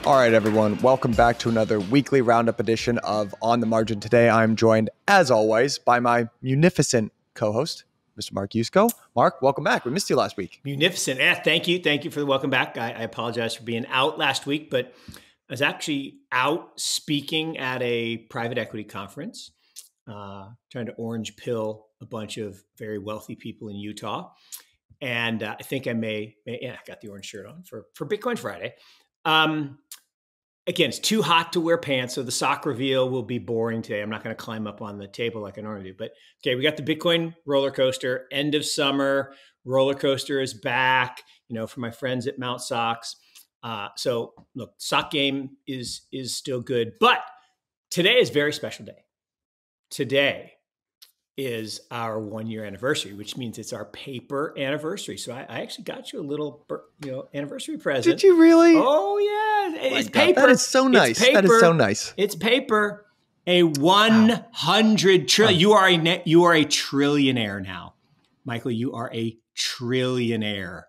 All right, everyone. Welcome back to another weekly roundup edition of On the Margin. Today, I'm joined, as always, by my munificent co-host, Mr. Mark Yusko. Mark, welcome back. We missed you last week. Munificent. Thank you. Thank you for the welcome back. I apologize for being out last week, but I was actually out speaking at a private equity conference, trying to orange pill a bunch of very wealthy people in Utah. And I think I got the orange shirt on for Bitcoin Friday. Again, it's too hot to wear pants, so the sock reveal will be boring today. I'm not going to climb up on the table like I normally do. But okay, we got the Bitcoin roller coaster, end of summer. Roller coaster is back, for my friends at Mount Sox. So look, sock game is still good. But today is a very special day. Today is our 1-year anniversary, which means it's our paper anniversary. So I actually got you a little, anniversary present. Did you really? Oh yeah, it's paper. That is so nice. That is so nice. It's paper. A 100 trillion. You are a trillionaire now, Michael. You are a trillionaire.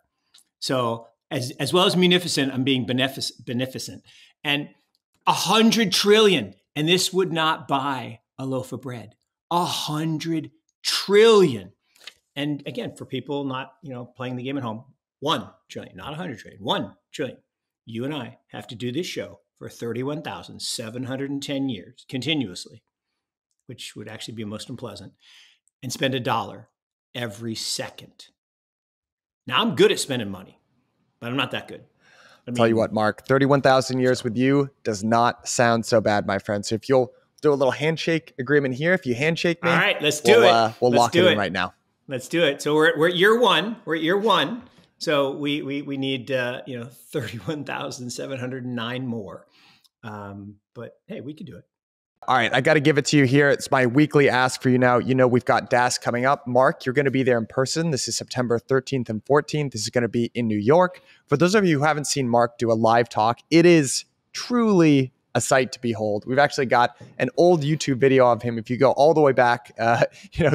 So as well as munificent, I'm being beneficent. And 100 trillion, and this would not buy a loaf of bread. 100 trillion. And again, for people not, playing the game at home, 1 trillion, not 100 trillion, 1 trillion. You and I have to do this show for 31,710 years continuously, which would actually be most unpleasant, and spend $1 every second. Now, I'm good at spending money, but I'm not that good. Tell you what, Mark, 31,000 years with you does not sound so bad, my friend. So if you'll do a little handshake agreement here. If you handshake me, all right, let's do it. We'll lock it in right now. Let's do it. So we're at year one. We're at year one. So we need 31,709 more. But hey, we can do it. All right, I got to give it to you here. It's my weekly ask for you now. We've got DAS coming up. Mark, you're going to be there in person. This is September 13th and 14th. This is going to be in New York. For those of you who haven't seen Mark do a live talk, it is truly a sight to behold. We've actually got an old YouTube video of him. If you go all the way back,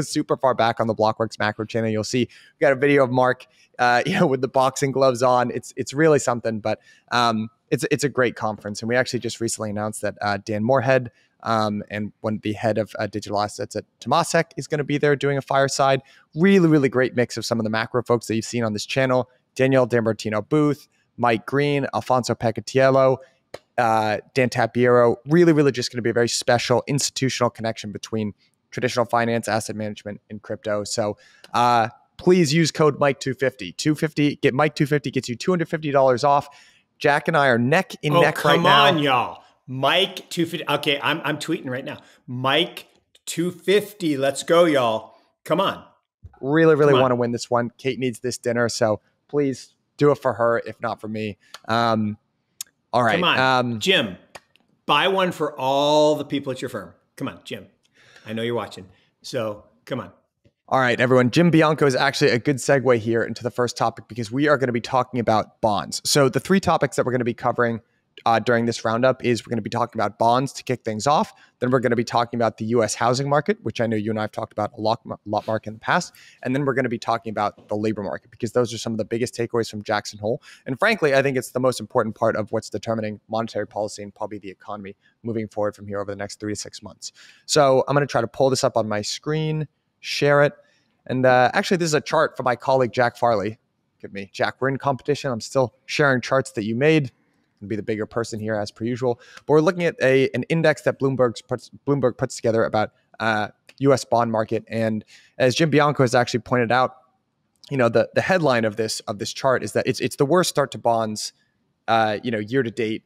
super far back on the Blockworks macro channel, you'll see we got a video of Mark, with the boxing gloves on. It's really something, but it's a great conference. And we actually just recently announced that Dan Moorhead and the head of digital assets at Temasek is going to be there doing a fireside. Really, really great mix of some of the macro folks that you've seen on this channel: Danielle D'Ambertino Booth, Mike Green, Alfonso Pecatiello, Dan Tapiero. Really, really just going to be a very special institutional connection between traditional finance, asset management, and crypto. So please use code Mike250. Get Mike250 gets you $250 off. Jack and I are neck in neck right now. Come on, y'all. Mike250. Okay, I'm tweeting right now. Mike250. Let's go, y'all. Come on. Really, really want to win this one. Kate needs this dinner, so please do it for her, if not for me. All right. Come on, Jim, buy one for all the people at your firm. Come on, Jim. I know you're watching. So come on. All right, everyone. Jim Bianco is actually a good segue here into the first topic because we are going to be talking about bonds. So the 3 topics that we're going to be covering during this roundup is we're going to be talking about bonds to kick things off. Then we're going to be talking about the U.S. housing market, which I know you and I have talked about a lot, Mark, in the past. And then we're going to be talking about the labor market because those are some of the biggest takeaways from Jackson Hole. And frankly, I think it's the most important part of what's determining monetary policy and probably the economy moving forward from here over the next 3 to 6 months. So I'm going to try to pull this up on my screen, share it. And actually, this is a chart from my colleague, Jack Farley. Give me, Jack, we're in competition. I'm still sharing charts that you made. Be the bigger person here as per usual. But we're looking at an index that Bloomberg puts together about U.S. bond market. And as Jim Bianco has actually pointed out, the headline of this chart is that it's the worst start to bonds, year to date,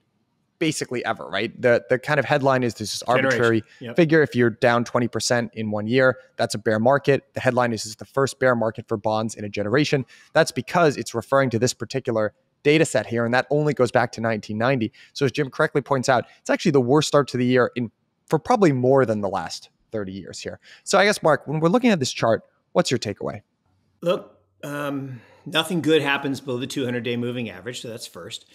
basically ever, right? The kind of headline is this arbitrary figure. If you're down 20% in 1 year, that's a bear market. The headline is the first bear market for bonds in a generation. That's because it's referring to this particular data set here, and that only goes back to 1990. So as Jim correctly points out, it's actually the worst start to the year for probably more than the last 30 years here. So I guess, Mark, when we're looking at this chart, what's your takeaway? Look, nothing good happens below the 200-day moving average, so that's first.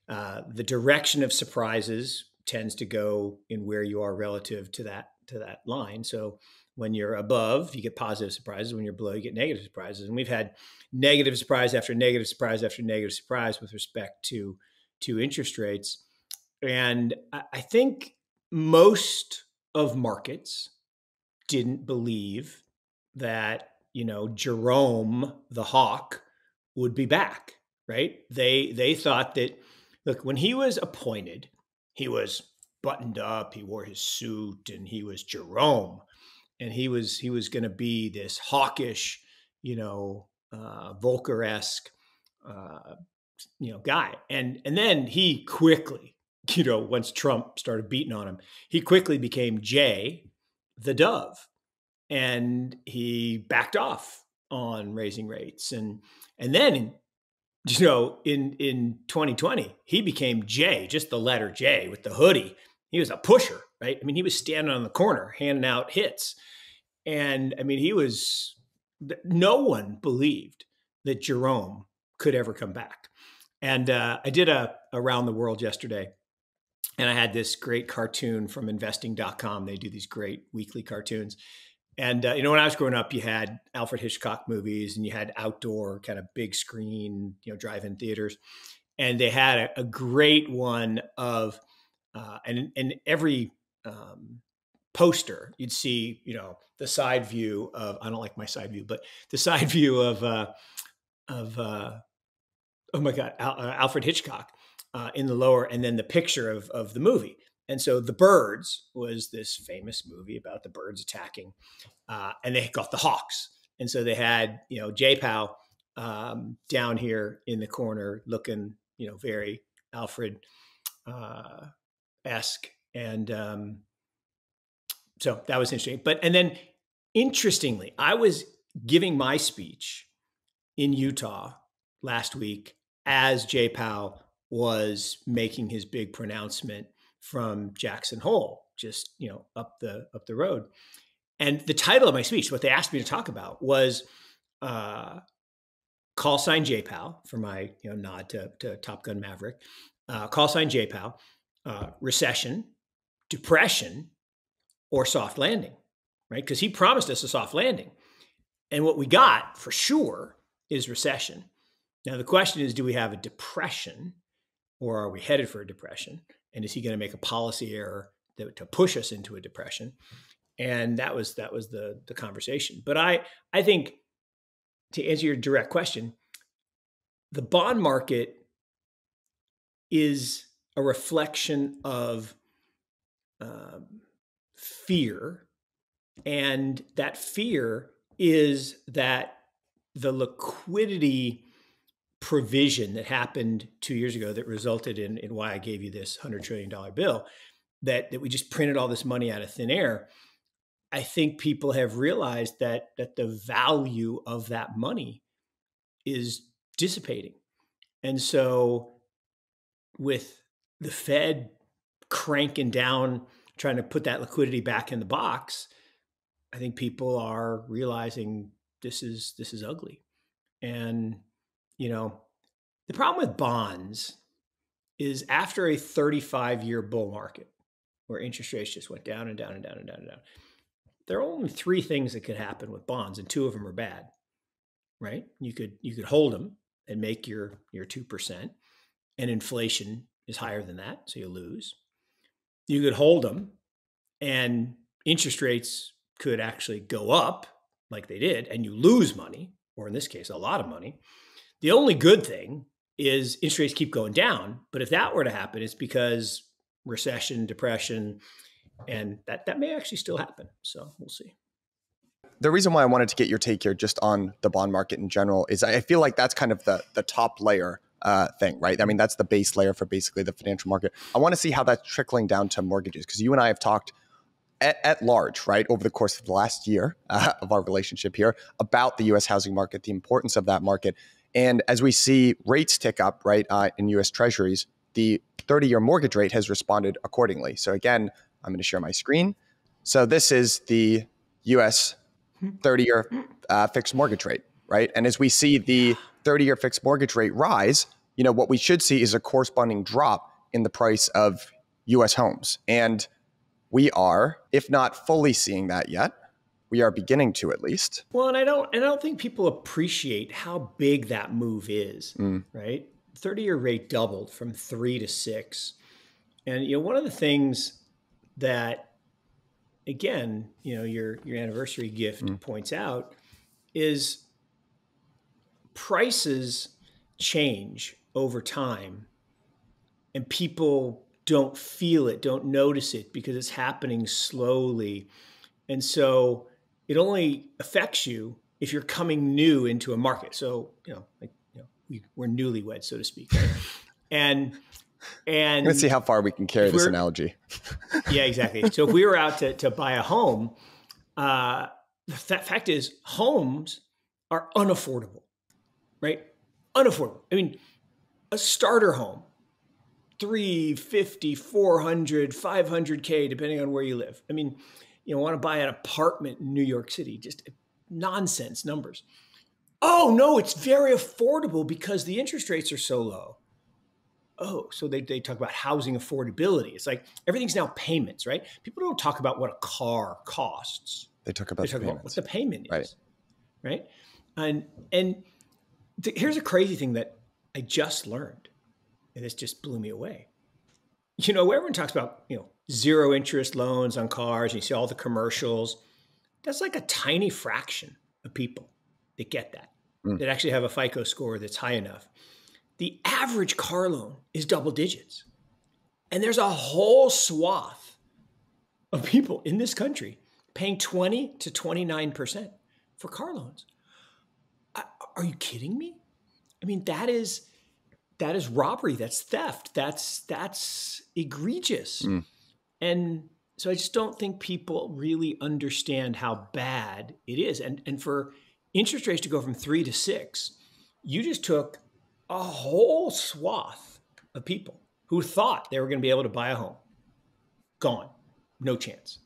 The direction of surprises tends to go in where you are relative to that line. So when you're above, you get positive surprises. When you're below, you get negative surprises. And we've had negative surprise after negative surprise after negative surprise with respect to interest rates. And I think most of markets didn't believe that, Jerome the hawk would be back, right? They thought that, look, when he was appointed, he was buttoned up, he wore his suit, and he was Jerome, and he was going to be this hawkish, Volcker-esque, uh, guy, and then he quickly, once Trump started beating on him, he quickly became Jay the Dove, and he backed off on raising rates, and then in 2020 he became J, just the letter J with the hoodie. He was a pusher, right? I mean, he was standing on the corner handing out hits, and I mean, no one believed that Jerome could ever come back. And I did a around the world yesterday, and I had this great cartoon from investing.com. They do these great weekly cartoons. And, when I was growing up, you had Alfred Hitchcock movies, and you had outdoor kind of big screen, drive-in theaters. And they had a great one of, and every poster, you'd see, the side view of, I don't like my side view, but the side view of oh my God, Alfred Hitchcock in the lower, and then the picture of the movie. And so The Birds was this famous movie about the birds attacking, and they got the hawks. And so they had, J-Pow down here in the corner looking, very Alfred esque. And so that was interesting. And then interestingly, I was giving my speech in Utah last week as J-Pow was making his big pronouncement from Jackson Hole, just up the road. And the title of my speech, what they asked me to talk about, was call sign J-Pow, for my nod to Top Gun Maverick. Call sign J-Pow, recession, depression, or soft landing, right? Because he promised us a soft landing, and what we got for sure is recession. Now the question is, do we have a depression, or are we headed for a depression? And is he going to make a policy error to push us into a depression? And that was the conversation. But I think, to answer your direct question, the bond market is a reflection of fear, and that fear is that the liquidity provision that happened 2 years ago that resulted in why I gave you this $100 trillion bill, that we just printed all this money out of thin air. I think people have realized that the value of that money is dissipating. And so with the Fed cranking down, trying to put that liquidity back in the box, I think people are realizing this is ugly. And, the problem with bonds is, after a 35-year bull market where interest rates just went down and down and down and down and down, there are only three things that could happen with bonds, and two of them are bad, right? You could hold them and make your 2%, and inflation is higher than that, so you lose. You could hold them and interest rates could actually go up like they did, and you lose money, or in this case, a lot of money. The only good thing is interest rates keep going down. But if that were to happen, it's because recession, depression, and that may actually still happen. So we'll see. The reason why I wanted to get your take here just on the bond market in general is I feel like that's kind of the top layer thing, right? I mean, that's the base layer for basically the financial market. I want to see how that's trickling down to mortgages, because you and I have talked at large, right, over the course of the last year of our relationship here about the U.S. housing market, the importance of that market. And as we see rates tick up, right, in U.S. Treasuries, the 30-year mortgage rate has responded accordingly. So again, I'm going to share my screen. So this is the U.S. 30-year fixed mortgage rate, right? And as we see the 30-year fixed mortgage rate rise, what we should see is a corresponding drop in the price of U.S. homes. And we are, if not fully seeing that yet, we are beginning to, at least. Well, and I don't think people appreciate how big that move is, right? 30-year rate doubled from 3 to 6. And one of the things that, again, your anniversary gift points out is prices change over time, and people don't feel it, don't notice it because it's happening slowly. And so it only affects you if you're coming new into a market. So, we're newlyweds, so to speak. Right? And let's see how far we can carry this analogy. Yeah, exactly. So if we were out to buy a home, the fact is homes are unaffordable, right? Unaffordable. I mean, a starter home, 350, 400, 500K, depending on where you live. I mean, want to buy an apartment in New York City, just nonsense numbers. Oh, no, it's very affordable because the interest rates are so low. Oh, so they talk about housing affordability. It's like everything's now payments, right? People don't talk about what a car costs. They talk about what the payment is, right? And here's a crazy thing that I just learned, and this just blew me away. Everyone talks about, zero interest loans on cars, and you see all the commercials. That's like a tiny fraction of people that get that, that actually have a FICO score that's high enough. The average car loan is double digits. And there's a whole swath of people in this country paying 20 to 29% for car loans. Are you kidding me? I mean, that is robbery. That's theft. That's egregious. And so I just don't think people really understand how bad it is. And for interest rates to go from 3 to 6, you just took a whole swath of people who thought they were going to be able to buy a home. Gone. No chance.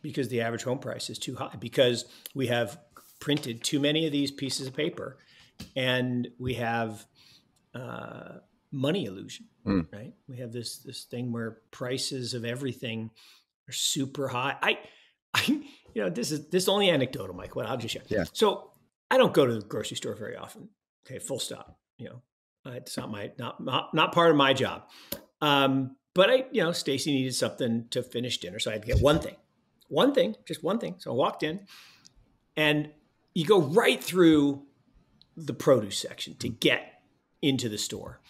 Because the average home price is too high. Because we have printed too many of these pieces of paper, and we have money illusion, right? We have this thing where prices of everything are super high. This is only anecdotal, Mike. What I'll just share. Yeah. So I don't go to the grocery store very often. Okay, full stop. It's not part of my job. But Stacy needed something to finish dinner, so I had to get one thing, just one thing. So I walked in, and you go right through the produce section to get into the store.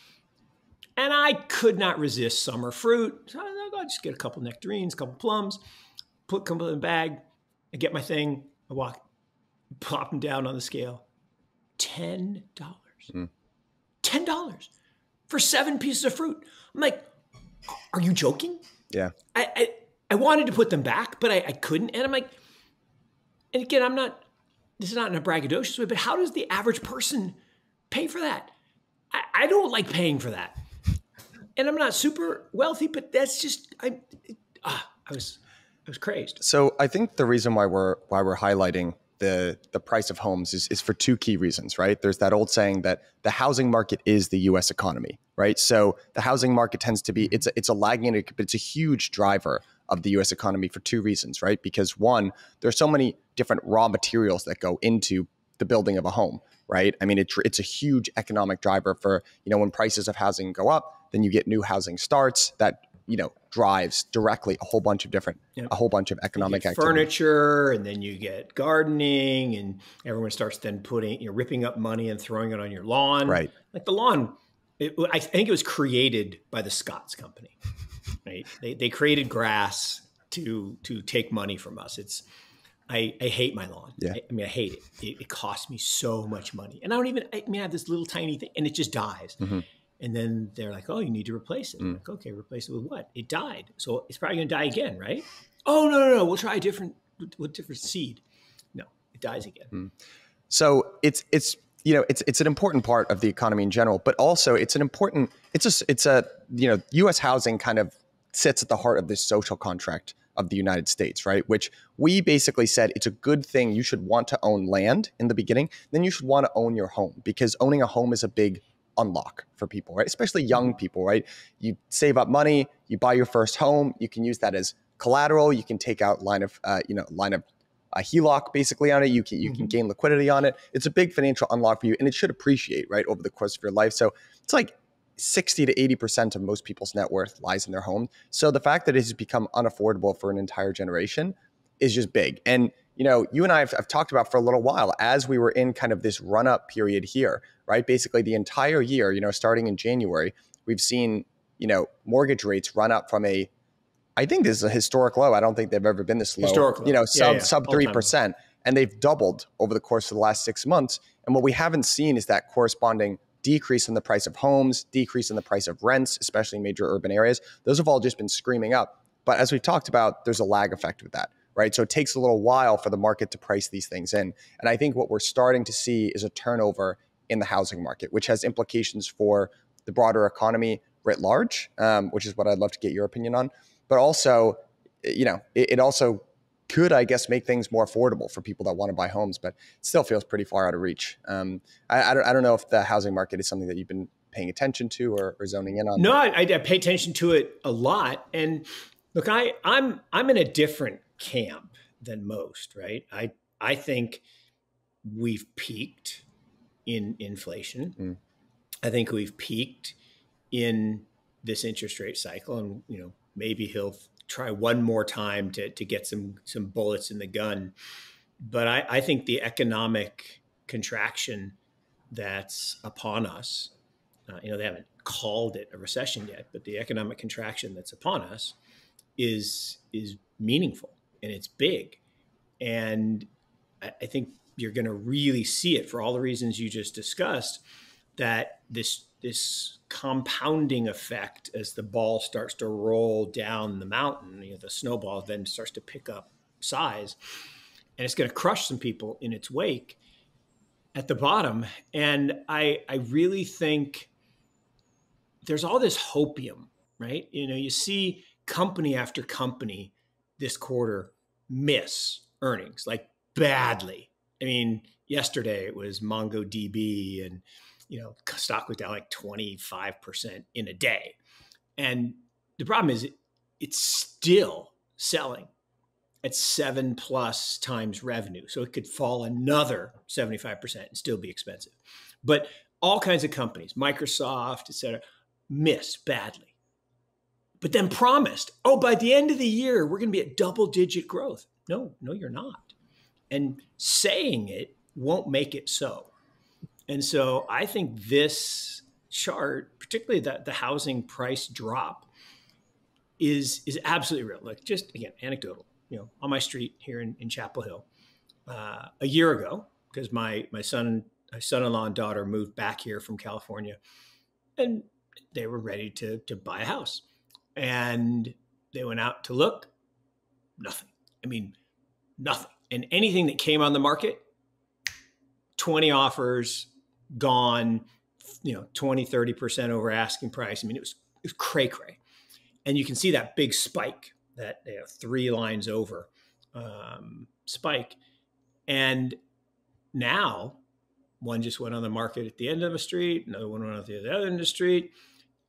And I could not resist summer fruit. So I'll just get a couple nectarines, a couple plums, put a couple in the bag. I get my thing. I walk, plop them down on the scale. $10. $10 for 7 pieces of fruit. I'm like, are you joking? Yeah. I wanted to put them back, but I couldn't. And I'm like, and again, this is not in a braggadocious way, but how does the average person pay for that? I don't like paying for that. And I'm not super wealthy, but that's just, I was crazed. So I think the reason why we're highlighting the price of homes is for 2 key reasons, right? There's that old saying that the housing market is the U.S. economy, right? So the housing market tends to be, it's a lagging, but it's a huge driver of the U.S. economy for 2 reasons, right? Because one, there's so many different raw materials that go into the building of a home, right? I mean, it's a huge economic driver for, when prices of housing go up, then you get new housing starts that, drives directly a whole bunch of economic activity. Furniture, and then you get gardening, and everyone starts then ripping up money and throwing it on your lawn. Right. Like the lawn, I think it was created by the Scots company, right? They created grass to take money from us. I hate my lawn. Yeah. I hate it. It costs me so much money. And I have this little tiny thing, and it just dies. Mm-hmm. And then they're like, oh, you need to replace it. I'm like, okay, replace it with what? It died. So it's probably going to die again, right? Oh, no. We'll try a different seed. No, it dies again. So it's an important part of the economy in general, but also U.S. housing kind of sits at the heart of this social contract of the United States, right? Which we basically said it's a good thing. You should want to own land in the beginning. Then you should want to own your home, because owning a home is a big unlock for people, right? Especially young people, right? You save up money, you buy your first home, you can use that as collateral. You can take out line of HELOC basically on it. You can gain liquidity on it. It's a big financial unlock for you, and it should appreciate, right, over the course of your life. So it's like 60 to 80% of most people's net worth lies in their home. So the fact that it has become unaffordable for an entire generation is just big. And, you and I have talked about for a little while, as we were in kind of this run-up period here, right? Basically the entire year, starting in January, we've seen, mortgage rates run up from I think this is a historic low. I don't think they've ever been this low. Historically, sub 3%. And they've doubled over the course of the last 6 months. And what we haven't seen is that corresponding decrease in the price of homes, decrease in the price of rents, especially in major urban areas. Those have all just been screaming up. But as we've talked about, there's a lag effect with that, right? So it takes a little while for the market to price these things in. And I think what we're starting to see is a turnover in the housing market, which has implications for the broader economy writ large, which is what I'd love to get your opinion on. But also, it also could, I guess, make things more affordable for people that want to buy homes, but it still feels pretty far out of reach. I don't know if the housing market is something that you've been paying attention to or zoning in on. No, I pay attention to it a lot. And look, I'm in a different camp than most, right? I think we've peaked in inflation. I think we've peaked in this interest rate cycle, and maybe he'll try one more time to get some bullets in the gun. But I think the economic contraction that's upon us, they haven't called it a recession yet, but the economic contraction that's upon us is meaningful and it's big. And I think you're going to really see it for all the reasons you just discussed, that this compounding effect as the ball starts to roll down the mountain, the snowball then starts to pick up size, and it's going to crush some people in its wake at the bottom. And I really think there's all this hopium, right? You see company after company this quarter miss earnings like badly. I mean, yesterday it was MongoDB, and stock was down like 25% in a day. And the problem is it's still selling at 7+ times revenue. So it could fall another 75% and still be expensive. But all kinds of companies, Microsoft, et cetera, miss badly. But then promised, by the end of the year, we're going to be at double-digit growth. No, you're not. And saying it won't make it so. And so I think this chart, particularly the housing price drop, is absolutely real. Like, just again, anecdotal. On my street here in Chapel Hill, a year ago, because my son-in-law and daughter moved back here from California, and they were ready to buy a house, and they went out to look, nothing. I mean, nothing. And anything that came on the market, 20 offers. Gone, 20, 30% over asking price. I mean, it was cray-cray. And you can see that big spike, that 3 lines over spike. And now one just went on the market at the end of a street, another one went on the other end of the street.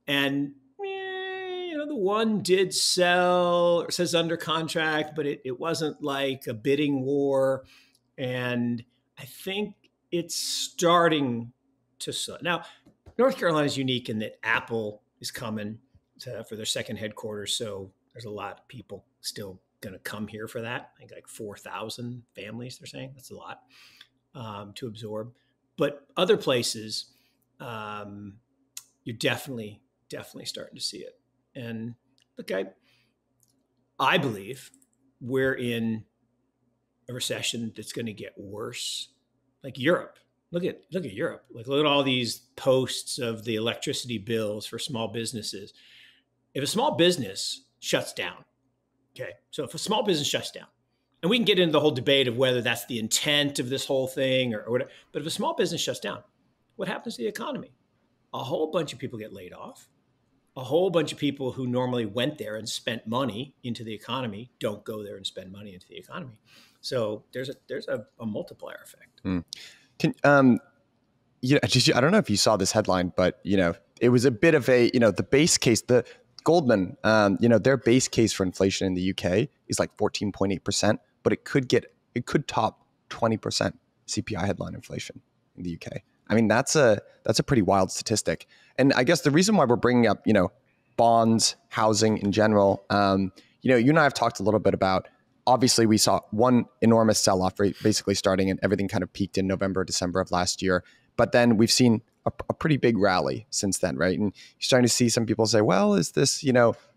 And, the one did sell, or says under contract, but it wasn't like a bidding war. And I think it's starting to slow. Now, North Carolina is unique in that Apple is coming for their second headquarters. So there's a lot of people still going to come here for that. I think like 4,000 families, they're saying. That's a lot to absorb. But other places, you're definitely starting to see it. And look, I believe we're in a recession that's going to get worse. Like Europe, look at Europe. Like, look at all these posts of the electricity bills for small businesses. If a small business shuts down, okay, so if a small business shuts down, and we can get into the whole debate of whether that's the intent of this whole thing or whatever, but if a small business shuts down, what happens to the economy? A whole bunch of people get laid off. A whole bunch of people who normally went there and spent money into the economy don't go there and spend money into the economy. So there's a multiplier effect. I don't know if you saw this headline, but it was a bit of a the base case. The Goldman, their base case for inflation in the UK is like 14.8%, but it could top 20% CPI headline inflation in the UK. I mean, that's a pretty wild statistic. And I guess the reason why we're bringing up, bonds, housing in general, you and I have talked a little bit about, obviously we saw one enormous sell-off rate basically starting, and everything kind of peaked in November, December of last year. But then we've seen a pretty big rally since then, right? And you're starting to see some people say, well, is this,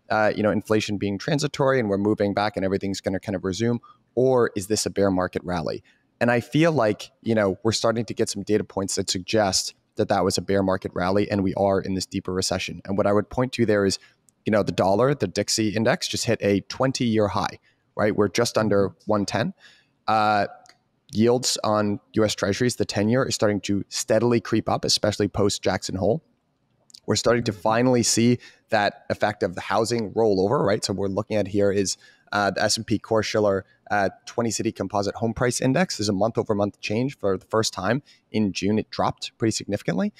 inflation being transitory and we're moving back and everything's going to kind of resume? Or is this a bear market rally? And I feel like, we're starting to get some data points that suggest that was a bear market rally and we are in this deeper recession. And what I would point to there is, the dollar, the Dixie index just hit a 20-year high, right? We're just under 110. Yields on U.S. Treasuries, the 10-year, is starting to steadily creep up, especially post Jackson Hole. We're starting to finally see that effect of the housing rollover, right? So we're looking at here is the S&P Core Shiller 20-city composite home price index. There's a month-over-month change for the first time. In June, it dropped pretty significantly.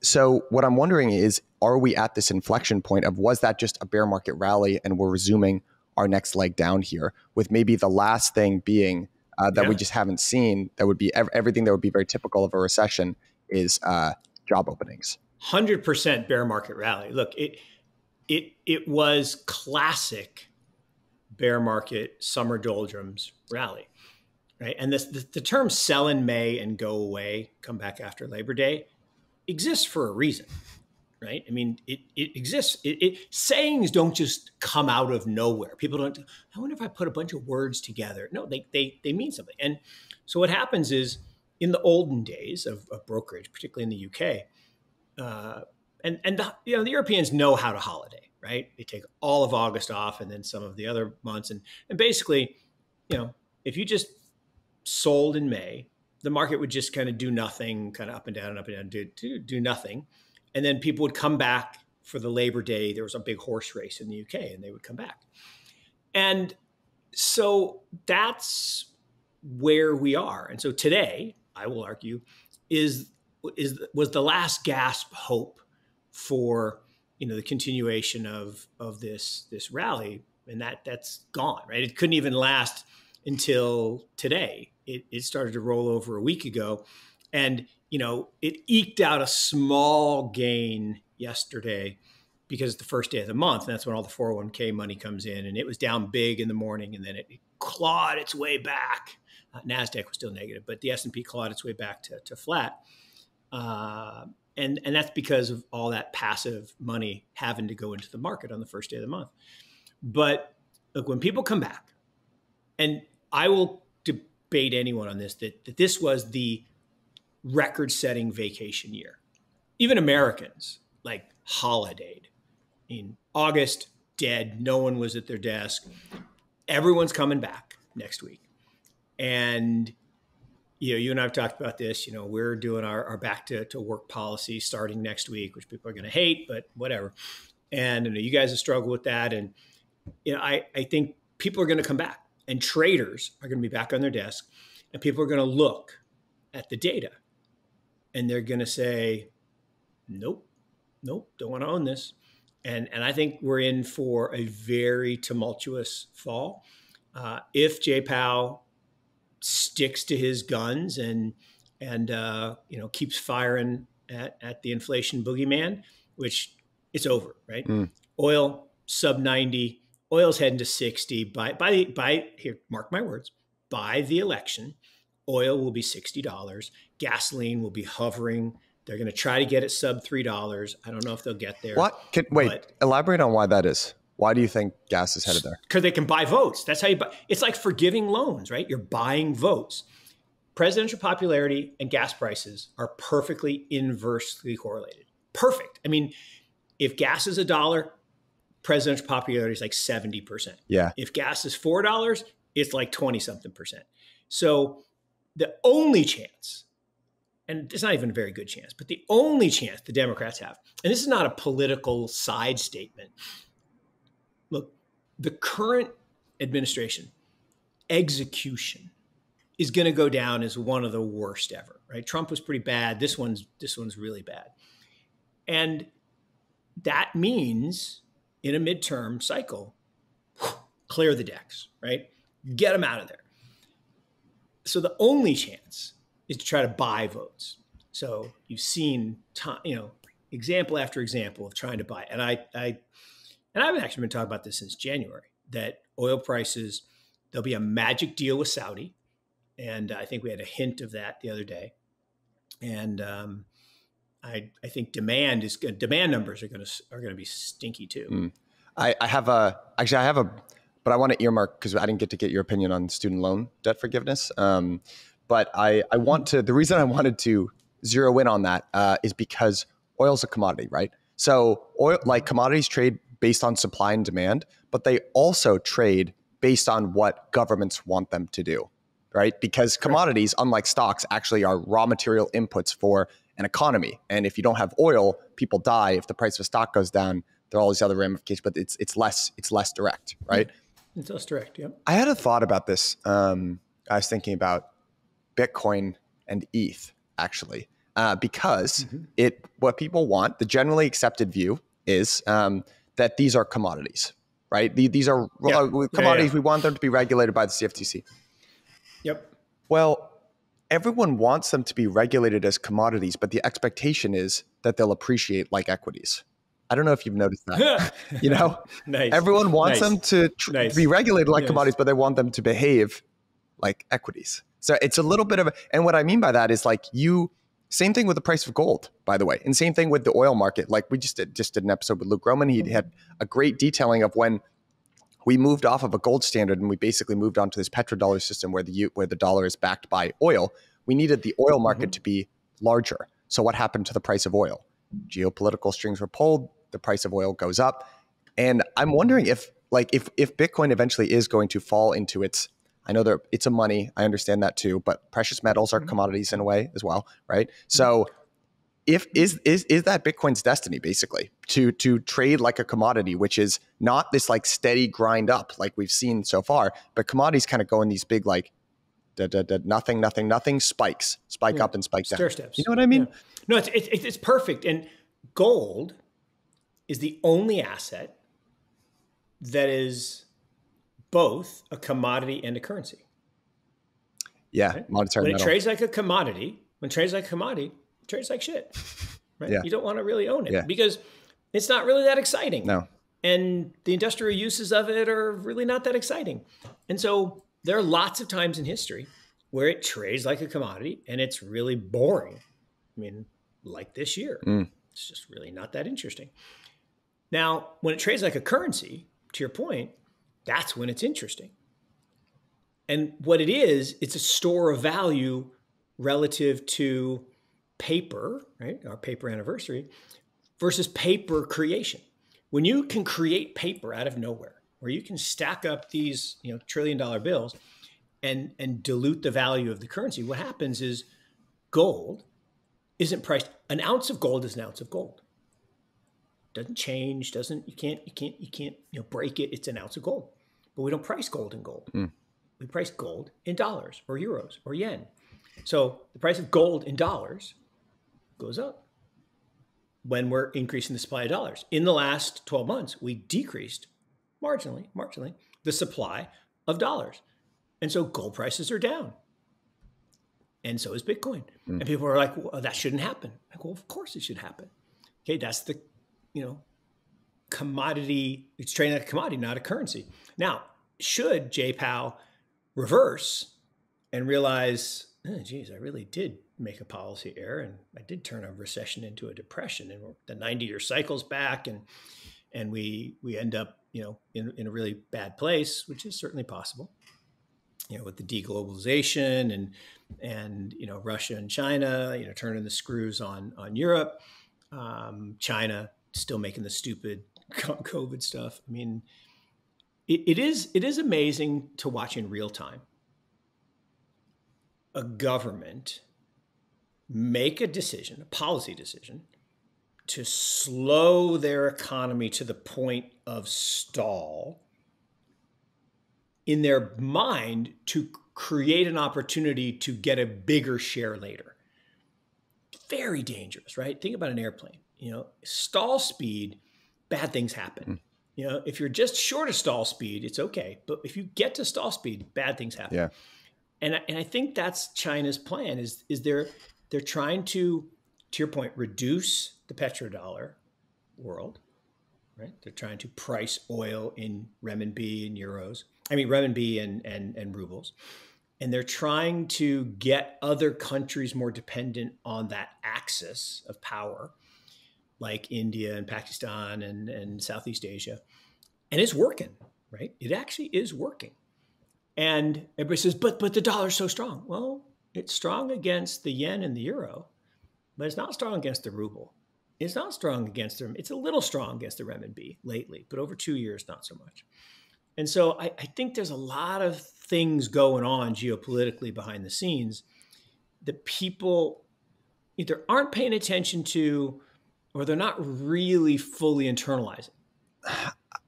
So what I'm wondering is, are we at this inflection point of, was that just a bear market rally and we're resuming our next leg down here, with maybe the last thing being that we just haven't seen, that would be everything that would be very typical of a recession is job openings. 100% bear market rally. Look, it was classic bear market summer doldrums rally, right? And the term sell in May and go away, come back after Labor Day, exists for a reason, right? I mean, it exists. Sayings don't just come out of nowhere. People don't, I wonder if I put a bunch of words together. No, they mean something. And so what happens is, in the olden days of brokerage, particularly in the UK, the Europeans know how to holiday, right? They take all of August off and then some of the other months. And basically, if you just sold in May, the market would just kind of do nothing, kind of up and down, do nothing. And then people would come back for the Labor Day. There was a big horse race in the UK and they would come back. And so that's where we are. And so today, I will argue, was the last gasp hope for the continuation of this rally, and that's gone, right? It couldn't even last until today. It started to roll over a week ago, and it eked out a small gain yesterday because it's the first day of the month, and that's when all the 401k money comes in, and it was down big in the morning, and then it clawed its way back. NASDAQ was still negative, but the S&P clawed its way back to flat. And that's because of all that passive money having to go into the market on the first day of the month. But look, when people come back, and I will debate anyone on this, that this was the record-setting vacation year. Even Americans holidayed. In August, dead. No one was at their desk. Everyone's coming back next week. And you and I have talked about this. We're doing our back to work policy starting next week, which people are going to hate, but whatever. And you guys have struggled with that. And I think people are going to come back, and traders are going to be back on their desk, and people are going to look at the data, and they're going to say, nope, don't want to own this. And I think we're in for a very tumultuous fall. If Jay Powell sticks to his guns and keeps firing at the inflation boogeyman, which it's over, right? Oil sub 90, oil's heading to 60 by here, mark my words, by the election, oil will be $60. Gasoline will be hovering. They're going to try to get it sub $3. I don't know if they'll get there. Elaborate on why that is. Why do you think gas is headed there? Because they can buy votes. That's how you buy. It's like forgiving loans, right? You're buying votes. Presidential popularity and gas prices are perfectly inversely correlated. Perfect. I mean, if gas is $1, presidential popularity is like 70%. Yeah. If gas is $4, it's like 20-something%. So the only chance, and it's not even a very good chance, but the only chance the Democrats have, and this is not a political side statement. Look, the current administration execution is going to go down as one of the worst ever, right? Trump was pretty bad. This one's really bad. And that means in a midterm cycle, clear the decks, right? Get them out of there. So the only chance is to try to buy votes. So you've seen, example after example of trying to buy it. And I've actually been talking about this since January, that oil prices, there'll be a magic deal with Saudi. And I think we had a hint of that the other day. And I think demand numbers are going to be stinky too. I have a, but I want to earmark because I didn't get to get your opinion on student loan debt forgiveness. But I want to, the reason I wanted to zero in on that is because oil's a commodity, right? So oil, like commodities trade based on supply and demand, but they also trade based on what governments want them to do, right? Because commodities, unlike stocks, actually are raw material inputs for an economy. And if you don't have oil, people die. If the price of a stock goes down, there are all these other ramifications, but it's less direct, right? It's less direct, yeah. I had a thought about this. I was thinking about Bitcoin and ETH, actually, because what people want, the generally accepted view is that these are commodities, right? These are commodities. We want them to be regulated by the CFTC. Yep. Well, everyone wants them to be regulated as commodities, but the expectation is that they'll appreciate like equities. I don't know if you've noticed that. You know, Nice. Everyone wants them to be regulated like commodities, but they want them to behave like equities. So it's a little bit of and what I mean by that is like same thing with the price of gold, by the way, and same thing with the oil market. Like we just did an episode with Luke Roman. He had a great detailing of when we moved off of a gold standard and we basically moved on to this petrodollar system where the dollar is backed by oil. We needed the oil market to be larger. So what happened to the price of oil? Geopolitical strings were pulled, the price of oil goes up. And I'm wondering if Bitcoin eventually is going to fall into its, I know that it's a money, I understand that too, but precious metals are commodities in a way as well, right? So is that Bitcoin's destiny basically to trade like a commodity, which is not this like steady grind up like we've seen so far, but commodities kind of go in these big like nothing spikes, up and spike down. Stair steps. You know what I mean? Yeah. No, it's perfect. And gold is the only asset that is both a commodity and a currency. Yeah, right? monetary When metal. it trades like a commodity, it trades like shit. Right? Yeah. You don't want to really own it Yeah. because it's not really that exciting. No. And the industrial uses of it are really not that exciting. And so there are lots of times in history where it trades like a commodity and it's really boring. I mean, like this year, it's just really not that interesting. Now, when it trades like a currency, to your point, that's when it's interesting. And what it is, it's a store of value relative to paper, right? Our paper anniversary versus paper creation. When you can create paper out of nowhere, where you can stack up these, $1 trillion bills and dilute the value of the currency, what happens is gold isn't priced. An ounce of gold is an ounce of gold. Doesn't change. You can't break it. It's an ounce of gold. But we don't price gold in gold. We price gold in dollars or euros or yen. So the price of gold in dollars goes up when we're increasing the supply of dollars. In the last 12 months, we decreased marginally the supply of dollars. And so gold prices are down. And so is Bitcoin. And people are like, well, that shouldn't happen. Like, well, of course it should happen. Okay, that's the, commodity. It's trading like a commodity, not a currency. Now, should J-Pow reverse and realize, oh, geez, I really did make a policy error and I did turn a recession into a depression and the 90-year cycle's back and we end up, in a really bad place, which is certainly possible. With the deglobalization and Russia and China, turning the screws on Europe, China still making the stupid COVID stuff. I mean, it is amazing to watch in real time a government make a decision, a policy decision, to slow their economy to the point of stall in their mind to create an opportunity to get a bigger share later. Very dangerous, right? Think about an airplane. Stall speed, bad things happen. If you're just short of stall speed, it's okay. But if you get to stall speed, bad things happen. Yeah. And I think that's China's plan is they're trying to your point, reduce the petrodollar world, right? They're trying to price oil in renminbi and euros. I mean, renminbi and rubles. And they're trying to get other countries more dependent on that axis of power, like India and Pakistan and Southeast Asia. And it's working, right? It actually is working. And everybody says, but the dollar's so strong. Well, it's strong against the yen and the euro, but it's not strong against the ruble. It's not strong against them. It's a little strong against the renminbi lately, but over 2 years, not so much. And so I think there's a lot of things going on geopolitically behind the scenes that people either aren't paying attention to or they're not really fully internalizing.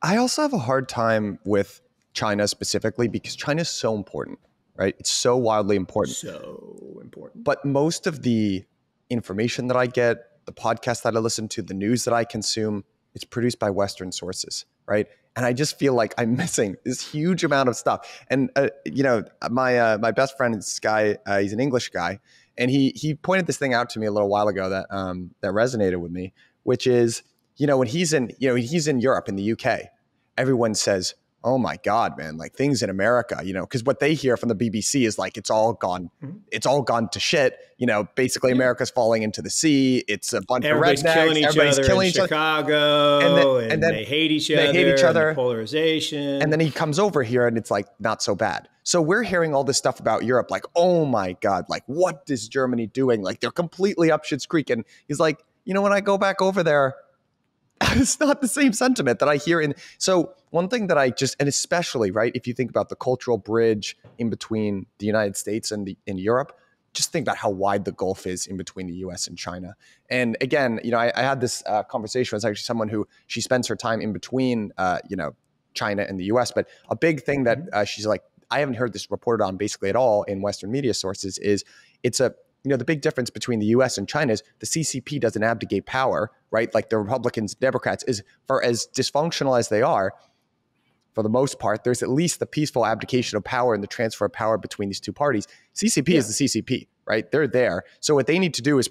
I also have a hard time with China specifically because China is so important, right? It's so wildly important. So important. But most of the information that I get, the podcasts that I listen to, the news that I consume, it's produced by Western sources, right? And I just feel like I'm missing this huge amount of stuff. And my best friend is this guy. He's an English guy, and he pointed this thing out to me a little while ago that that resonated with me, which is when he's in Europe, in the UK, everyone says, oh my God, man, like things in America, because what they hear from the BBC is like, it's all gone to shit. Basically America's falling into the sea. It's a bunch of rednecks. Everybody's killing each other in Chicago, and then they hate each other. Polarization. And then he comes over here and it's like, not so bad. So we're hearing all this stuff about Europe, like, oh my God, like what is Germany doing? Like they're completely up shit's creek. And he's like, when I go back over there, it's not the same sentiment that I hear so one thing that and especially, right, if you think about the cultural bridge in between the United States and in Europe, just think about how wide the gulf is in between the US and China. And again, I had this conversation with actually someone who she spends her time in between, China and the US. But a big thing that she's like, I haven't heard this reported on basically at all in Western media sources is the big difference between the US and China is the CCP doesn't abdicate power, right? Like the Republicans, Democrats, is for as dysfunctional as they are, for the most part, there's at least the peaceful abdication of power and the transfer of power between these two parties. CCP is the CCP, right? They're there. So what they need to do is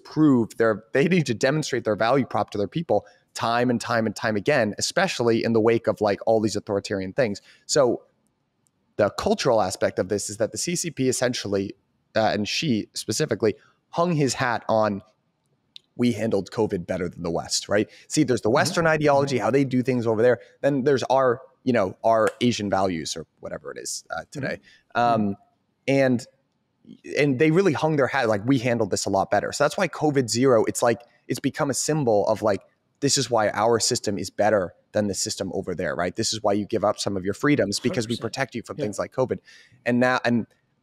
they need to demonstrate their value prop to their people time and time and time again, especially in the wake of like all these authoritarian things. So the cultural aspect of this is that the CCP essentially, and she specifically, hung his hat on, we handled COVID better than the West, right? See, there's the Western ideology, how they do things over there. Then there's our Asian values or whatever it is today. And they really hung their hat, like, we handled this a lot better. So that's why COVID zero, it's become a symbol of like, this is why our system is better than the system over there, right? This is why you give up some of your freedoms because 100%. We protect you from things like COVID.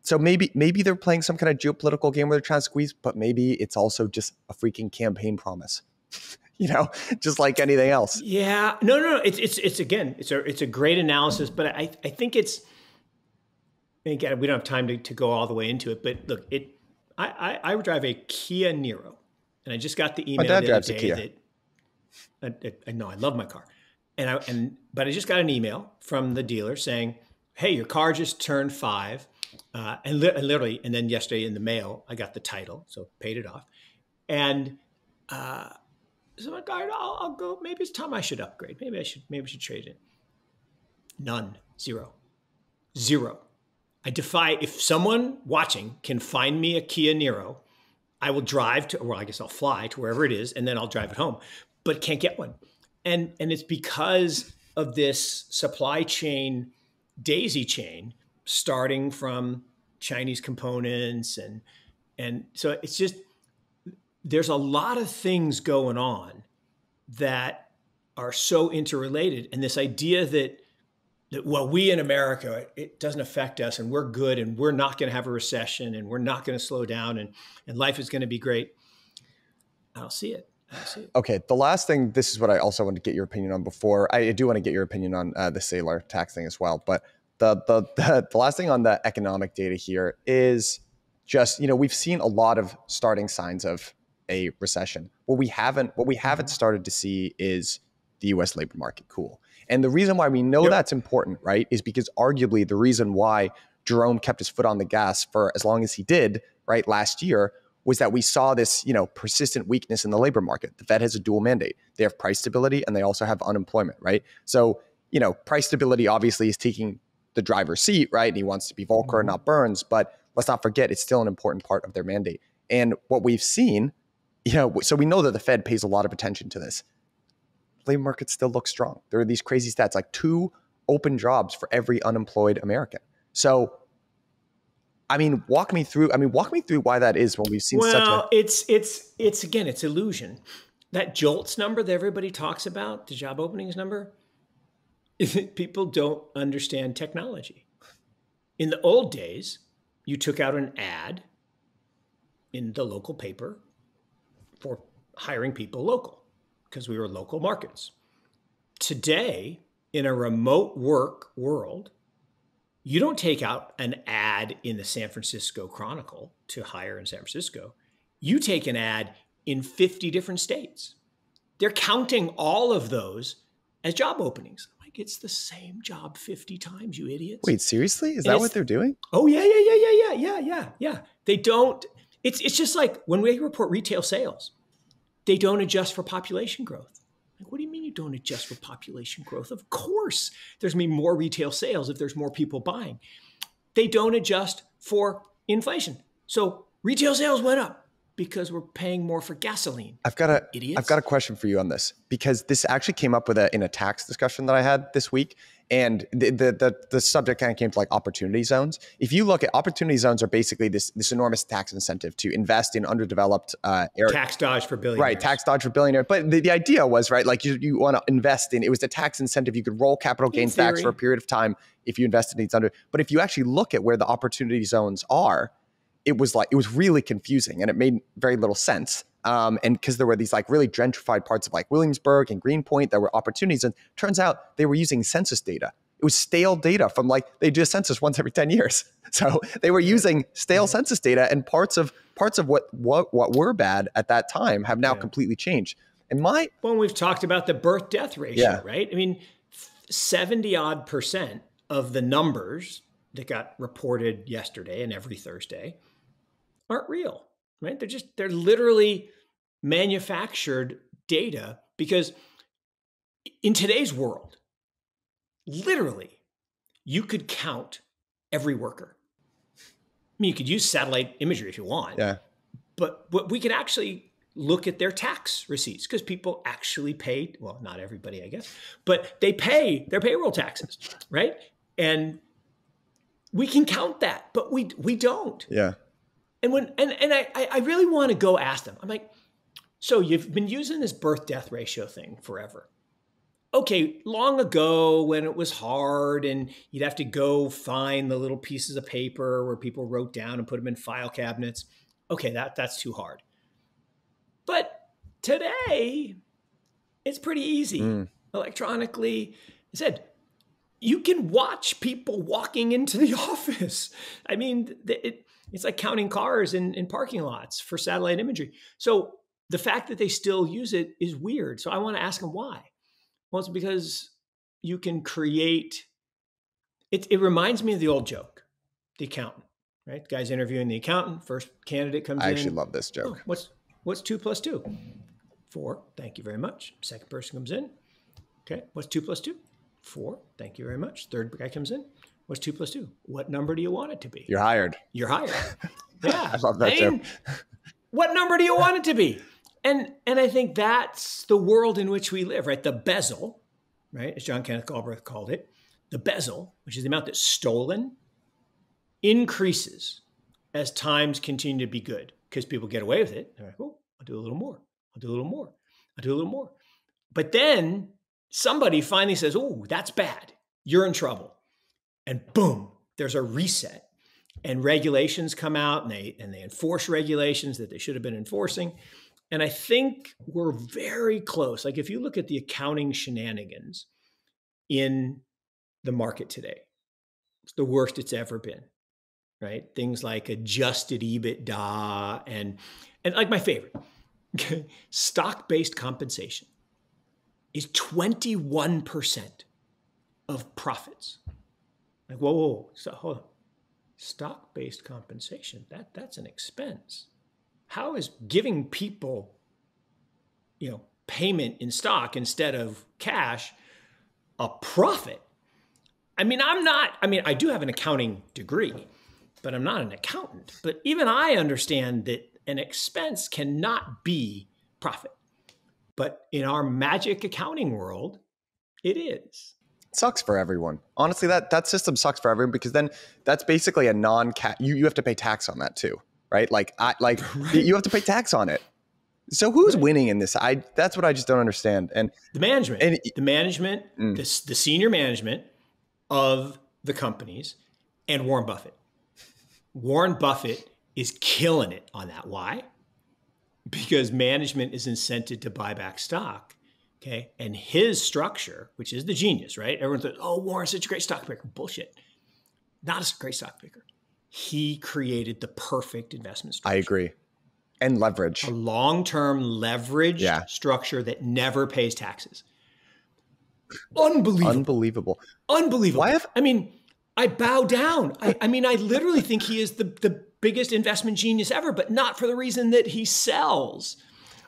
So maybe they're playing some kind of geopolitical game where they're trying to squeeze, but maybe it's also just a freaking campaign promise, just like anything else. Yeah, no. It's a great analysis, but I think again, we don't have time to go all the way into it. But look, I drive a Kia Niro, and I just got the email. My dad drives a Kia. I know, I love my car, but I just got an email from the dealer saying, "Hey, your car just turned 5." And literally, and then yesterday in the mail, I got the title, so paid it off. And so I'm like, all right, I'll go. Maybe it's time I should upgrade. Maybe I should trade it. None. Zero. I defy, if someone watching can find me a Kia Niro, I will drive to, or I guess I'll fly to wherever it is, and then I'll drive it home, but can't get one. And it's because of this supply chain, daisy chain, starting from Chinese components. And so it's just, there's a lot of things going on that are so interrelated. And this idea that well, we in America, it doesn't affect us and we're good and we're not going to have a recession and we're not going to slow down and life is going to be great. I don't see it. Okay. The last thing, this is what I also want to get your opinion on before. I do want to get your opinion on the sailor tax thing as well. But the last thing on the economic data here is just, we've seen a lot of starting signs of a recession. What we haven't started to see is the US labor market cool. And the reason why we know that's important, right, is because arguably the reason why Jerome kept his foot on the gas for as long as he did, right, last year was that we saw this, persistent weakness in the labor market. The Fed has a dual mandate. They have price stability and they also have unemployment, right? So, price stability obviously is taking the driver's seat, right? And he wants to be Volcker and not Burns, but let's not forget it's still an important part of their mandate. And what we've seen, so we know that the Fed pays a lot of attention to this. Labor market still looks strong. There are these crazy stats, like 2 open jobs for every unemployed American. So, walk me through why that is when we've seen such a... Well, it's again, it's illusion. That JOLTS number that everybody talks about, the job openings number, people don't understand technology. In the old days, you took out an ad in the local paper for hiring people local because we were local markets. Today, in a remote work world, you don't take out an ad in the San Francisco Chronicle to hire in San Francisco. You take an ad in 50 different states. They're counting all of those as job openings. Like, it's the same job 50 times, you idiots. Wait, seriously? Is that what they're doing? Oh, yeah. They don't. It's just like when we report retail sales, they don't adjust for population growth. Like, what do you mean you don't adjust for population growth? Of course, there's going to be more retail sales if there's more people buying. They don't adjust for inflation. So retail sales went up because we're paying more for gasoline. I've got a question for you on this, because this actually came up in a tax discussion that I had this week. And the subject kind of came to like opportunity zones. If you look at opportunity zones, are basically this enormous tax incentive to invest in underdeveloped areas. Tax dodge for billionaires. Right, tax dodge for billionaires. But the idea was, right, like you want to invest in, it was a tax incentive. You could roll capital gains tax for a period of time if you invested in these But if you actually look at where the opportunity zones are, it was really confusing and it made very little sense. And because there were these like really gentrified parts of like Williamsburg and Greenpoint that were opportunities, and turns out they were using census data. It was stale data from like, they do a census once every 10 years. So they were using stale census data, and parts of what were bad at that time have now completely changed. And when we've talked about the birth death ratio, right? I mean, 70% of the numbers that got reported yesterday and every Thursday aren't real, right? They're literally manufactured data, because in today's world, literally, you could count every worker. I mean, you could use satellite imagery if you want, but we could actually look at their tax receipts, because people actually pay, well, not everybody, I guess, but they pay their payroll taxes, right? And we can count that, but we don't. Yeah. And I really want to go ask them. I'm like, so you've been using this birth death ratio thing forever. Okay, long ago when it was hard and you'd have to go find the little pieces of paper where people wrote down and put them in file cabinets. Okay, that's too hard. But today, it's pretty easy. Electronically, I said, you can watch people walking into the office. I mean, it's like counting cars in parking lots for satellite imagery. So the fact that they still use it is weird. So I want to ask them why. Well, it's because you can create, it reminds me of the old joke, the accountant, right? The guy's interviewing the accountant, first candidate comes in. I actually love this joke. Oh, what's 2 plus 2? 4, thank you very much. Second person comes in. Okay, what's 2 plus 2? 4, thank you very much. Third guy comes in. What's 2 plus 2? What number do you want it to be? You're hired. You're hired. Yeah. I love that joke. What number do you want it to be? And I think that's the world in which we live, right? The bezel, right? As John Kenneth Galbraith called it, the bezel, which is the amount that's stolen, increases as times continue to be good, because people get away with it. They're like, oh, I'll do a little more. I'll do a little more. I'll do a little more. But then somebody finally says, oh, that's bad. You're in trouble. And boom, there's a reset. And regulations come out, and they enforce regulations that they should have been enforcing. And I think we're very close. Like if you look at the accounting shenanigans in the market today, it's the worst it's ever been, right? Things like adjusted EBITDA and like my favorite, stock-based compensation is 21% of profits. Like, whoa. So hold on. Stock-based compensation, that's an expense. how is giving people, payment in stock instead of cash a profit? I mean, I do have an accounting degree, but I'm not an accountant. But even I understand that an expense cannot be profit. But in our magic accounting world, it is. It sucks for everyone. Honestly, that system sucks for everyone, because then that's basically a non-cash. You have to pay tax on that too, right? Right. You have to pay tax on it. So who's winning in this? That's what I just don't understand. And the management, the senior management of the companies, and Warren Buffett. Warren Buffett is killing it on that. Why? Because management is incented to buy back stock. Okay. And his structure, which is the genius, right? Everyone thought, oh, Warren's such a great stock picker. Bullshit. Not a great stock picker. He created the perfect investment structure. I agree. And leverage. A long-term leveraged structure that never pays taxes. Unbelievable. Why I bow down. I literally think he is the biggest investment genius ever, but not for the reason that he sells.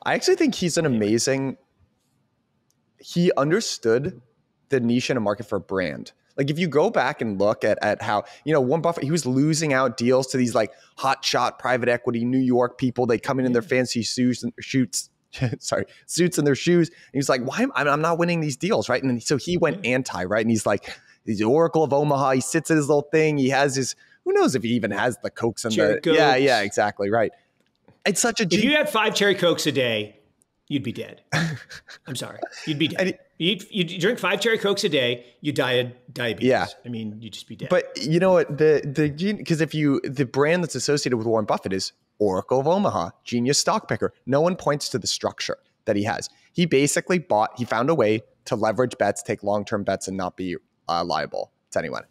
I actually think he's an amazing. He understood the niche in a market for a brand. Like if you go back and look at how, Warren Buffett, he was losing out deals to these like hot shot private equity New York people. They come in their fancy suits and suits in their shoes. And he was like, why? I'm not winning these deals, right? And so he went anti, right? And he's like, the Oracle of Omaha. He sits at his little thing. He has his, who knows if he even has the Cokes and yeah, exactly, right. It's such a. If you had 5 cherry Cokes a day, you'd be dead. I'm sorry, you'd be dead. You drink 5 cherry Cokes a day, you die of diabetes. Yeah. You'd just be dead. But you know what? Because the brand that's associated with Warren Buffett is Oracle of Omaha, genius stock picker. No one points to the structure that he has. He basically he found a way to leverage bets, take long-term bets, and not be liable to anyone.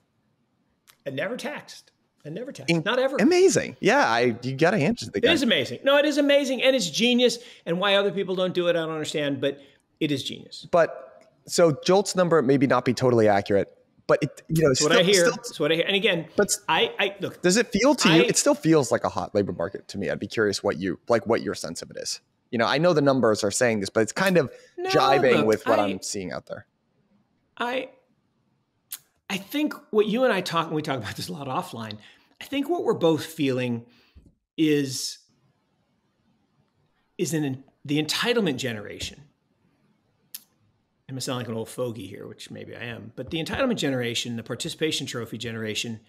And never taxed. Not ever. Amazing. Yeah, you got to answer the guy. It is amazing. No, it is amazing. And it's genius. And why other people don't do it, I don't understand. But it is genius. But so Jolt's number maybe not be totally accurate, but it's what I hear. It's what I hear. And again, but I look. Does it feel to you? It still feels like a hot labor market to me. I'd be curious what your sense of it is. I know the numbers are saying this, but it's kind of jiving with what I'm seeing out there. I think what you and I talk, and we talk about this a lot offline, I think what we're both feeling is the entitlement generation. I'm going to sound like an old fogey here, which maybe I am, but the entitlement generation, the participation trophy generation,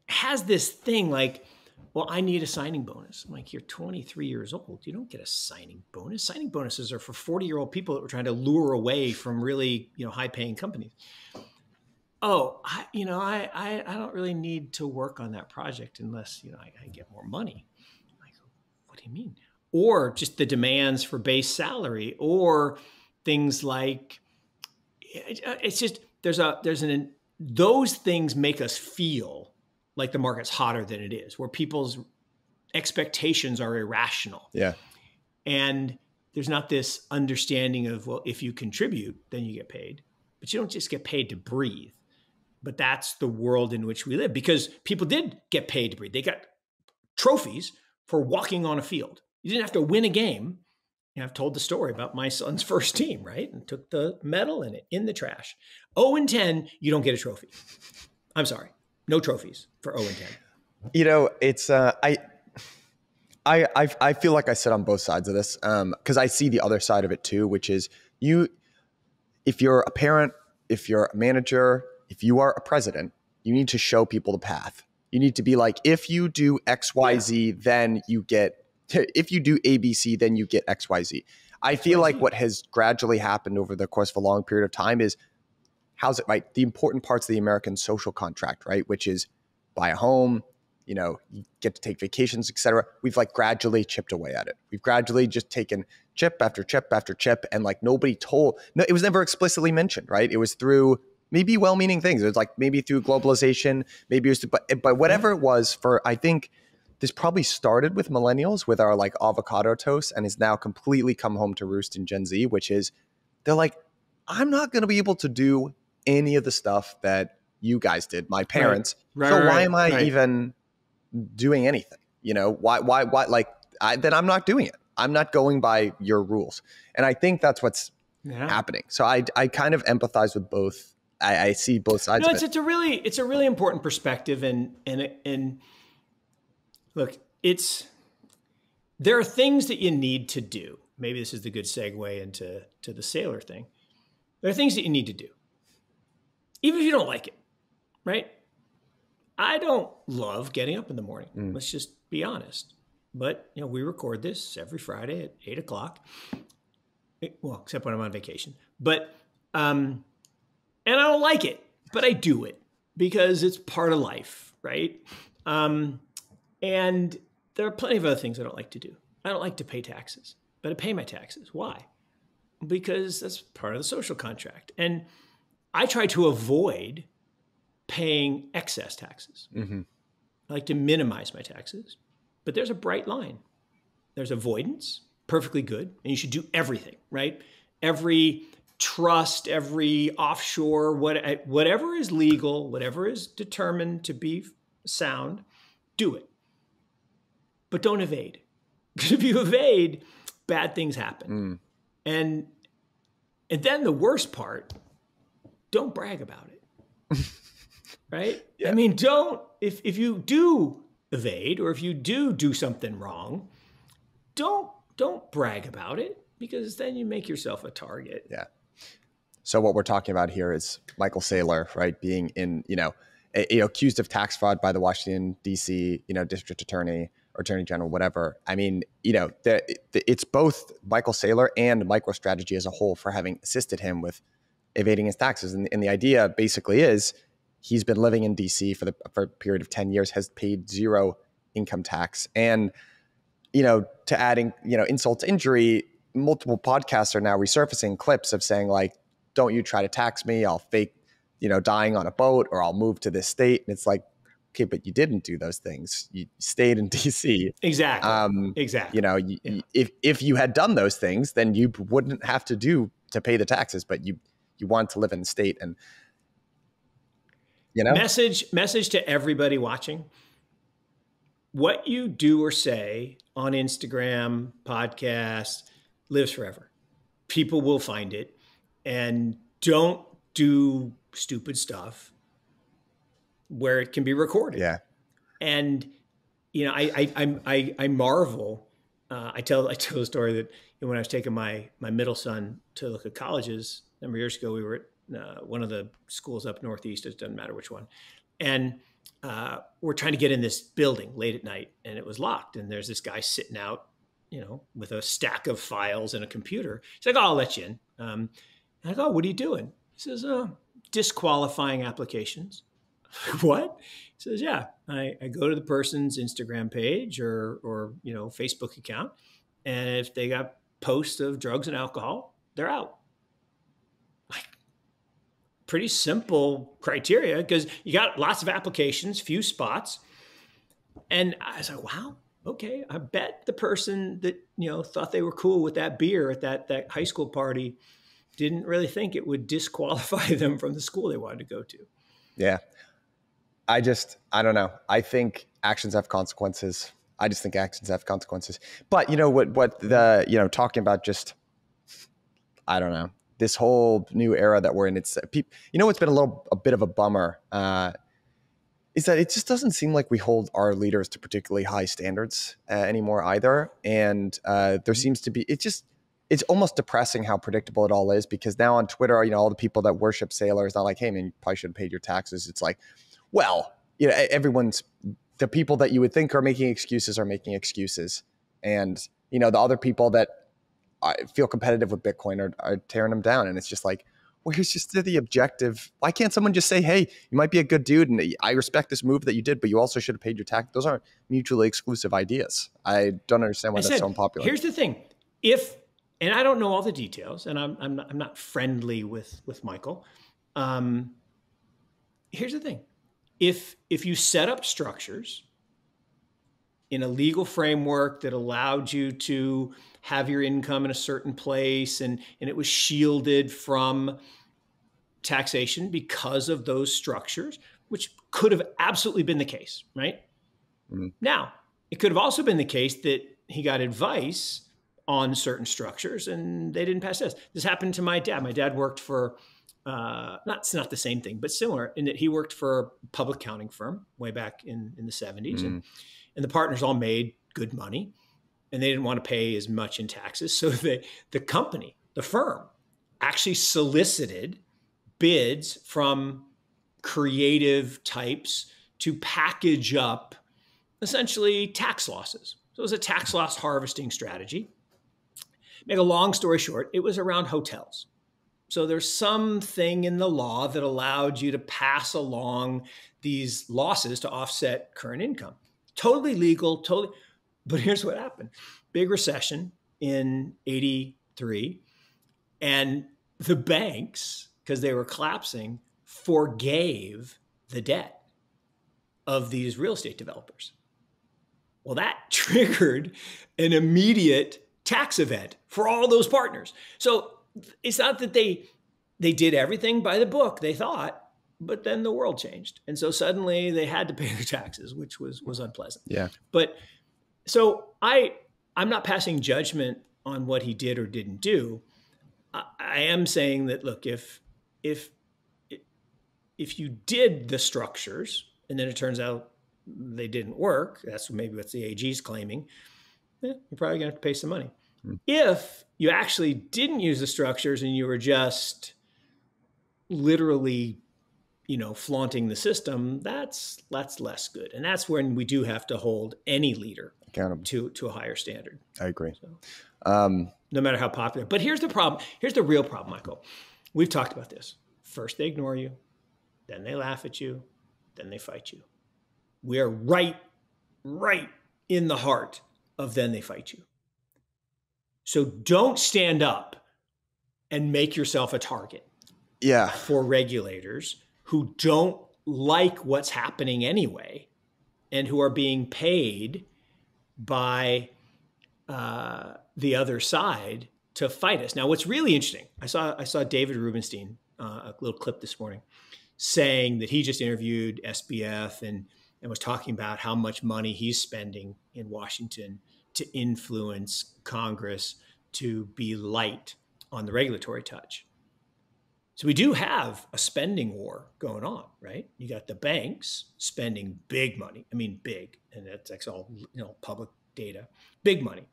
has this thing like, well, I need a signing bonus. I'm like, you're 23 years old. You don't get a signing bonus. Signing bonuses are for 40-year-old people that we're trying to lure away from really, high-paying companies. Oh, I don't really need to work on that project unless, I get more money. I'm like, what do you mean? Or just the demands for base salary, or things like, it's just, those things make us feel like the market's hotter than it is, where people's expectations are irrational. Yeah. And there's not this understanding of, well, if you contribute, then you get paid, but you don't just get paid to breathe. But that's the world in which we live, because people did get paid to breathe. They got trophies for walking on a field. You didn't have to win a game. I've told the story about my son's first team, right? And took the medal in the trash. 0-10, you don't get a trophy. I'm sorry. No trophies for 0-10. It's I feel like I sit on both sides of this, because I see the other side of it too, which is if you're a parent, if you're a manager, if you are a president, you need to show people the path. You need to be like, if you do X, Y, Z, then you get, if you do A, B, C, then you get X, Y, Z. I feel like what has gradually happened over the course of a long period of time is, how's it, right? The important parts of the American social contract, right? Which is buy a home, you get to take vacations, et cetera. We've gradually chipped away at it. We've gradually just taken chip after chip after chip. And it was never explicitly mentioned, right? It was through maybe well-meaning things. It was maybe through globalization, maybe it was, but whatever it was, I think this probably started with millennials with our avocado toast, and has now completely come home to roost in Gen Z, which is they're like, I'm not going to be able to do any of the stuff that you guys did, my parents. Why am I even doing anything? Why then I'm not doing it. I'm not going by your rules. And I think that's what's happening. So I kind of empathize with both. I see both sides of it. It's a really important perspective. And look, there are things that you need to do. Maybe this is the good segue into the sailor thing. There are things that you need to do, even if you don't like it, right? I don't love getting up in the morning. Let's just be honest. But we record this every Friday at 8:00. Well, except when I'm on vacation. But and I don't like it, but I do it because it's part of life, right? And there are plenty of other things I don't like to do. I don't like to pay taxes, but I pay my taxes. Why? Because that's part of the social contract. And I try to avoid paying excess taxes. I like to minimize my taxes, but there's a bright line. There's avoidance, perfectly good, and you should do everything, right? Every trust, every offshore, whatever is legal, whatever is determined to be sound, do it. But don't evade. Because if you evade, bad things happen. And then the worst part, don't brag about it. Right? Yeah. I mean, if you do evade or if you do something wrong, don't brag about it, because then you make yourself a target. Yeah. So what we're talking about here is Michael Saylor, right? Being accused of tax fraud by the Washington, D.C., district attorney or attorney general, whatever. I mean, it's both Michael Saylor and MicroStrategy as a whole for having assisted him with evading his taxes. And the idea basically is he's been living in D.C. for a period of 10 years, has paid zero income tax. And, to adding, insult to injury, multiple podcasts are now resurfacing clips of saying, like, don't you try to tax me. I'll fake, dying on a boat, or I'll move to this state. And it's like, okay, but you didn't do those things. You stayed in DC. Exactly. Exactly. If you had done those things, then you wouldn't have to pay the taxes, but you want to live in the state. And, message to everybody watching: what you do or say on Instagram, podcast, lives forever. People will find it. And don't do stupid stuff where it can be recorded. Yeah. And I marvel. I tell the story that when I was taking my middle son to look at colleges a number of years ago, we were at one of the schools up northeast. It doesn't matter which one, and we're trying to get in this building late at night, and it was locked. And there's this guy sitting out, with a stack of files and a computer. He's like, "Oh, I'll let you in." And I go, "What are you doing?" He says, "Disqualifying applications." What? He says, "Yeah, I go to the person's Instagram page or Facebook account, and if they got posts of drugs and alcohol, they're out." Like, pretty simple criteria, because you got lots of applications, few spots. And I was like, wow, okay. I bet the person that thought they were cool with that beer at that high school party didn't really think it would disqualify them from the school they wanted to go to. Yeah. I don't know. I think actions have consequences. I just think actions have consequences. But talking about just, I don't know, this whole new era that we're in, it's what's been a bit of a bummer is that it just doesn't seem like we hold our leaders to particularly high standards anymore either. And there seems to be, it's almost depressing how predictable it all is, because now on Twitter, all the people that worship sailors, not like, hey man, you probably should have paid your taxes. It's like, well, the people that you would think are making excuses. And, the other people that feel competitive with Bitcoin are tearing them down. And it's just like, where's just the objective? Why can't someone just say, hey, you might be a good dude and I respect this move that you did, but you also should have paid your tax. Those aren't mutually exclusive ideas. I don't understand why that's so unpopular. Here's the thing. And I don't know all the details, and I'm not friendly with Michael. Here's the thing. If you set up structures in a legal framework that allowed you to have your income in a certain place, and it was shielded from taxation because of those structures, which could have absolutely been the case, right? Mm-hmm. Now, it could have also been the case that he got advice on certain structures, and they didn't pass tests. This happened to my dad. My dad worked for it's not the same thing, but similar in that he worked for a public accounting firm way back in the 70s, and the partners all made good money, and they didn't want to pay as much in taxes, so the firm, actually solicited bids from creative types to package up essentially tax losses. So it was a tax loss harvesting strategy. Make a long story short, it was around hotels. So there's something in the law that allowed you to pass along these losses to offset current income. Totally legal, totally. But here's what happened. Big recession in 83. And the banks, because they were collapsing, forgave the debt of these real estate developers. Well, that triggered an immediate tax event for all those partners. So it's not that they did everything by the book, they thought, but then the world changed. And so suddenly they had to pay their taxes, which was unpleasant. Yeah. But so I'm not passing judgment on what he did or didn't do. I am saying that, look, if you did the structures and then it turns out they didn't work, that's maybe what the AG's claiming, you're probably going to have to pay some money. If you actually didn't use the structures and you were just literally, flaunting the system, that's less good. And that's when we do have to hold any leader accountable to a higher standard. I agree. So, no matter how popular. But here's the problem. Here's the real problem, Michael. We've talked about this. First, they ignore you. Then they laugh at you. Then they fight you. We are right in the heart of then they fight you. So don't stand up and make yourself a target for regulators who don't like what's happening anyway and who are being paid by the other side to fight us. Now, what's really interesting, I saw David Rubenstein, a little clip this morning, saying that he just interviewed SBF and was talking about how much money he's spending in Washington to influence Congress to be light on the regulatory touch. So we do have a spending war going on, right? You got the banks spending big money. I mean, big, and that's all public data, big money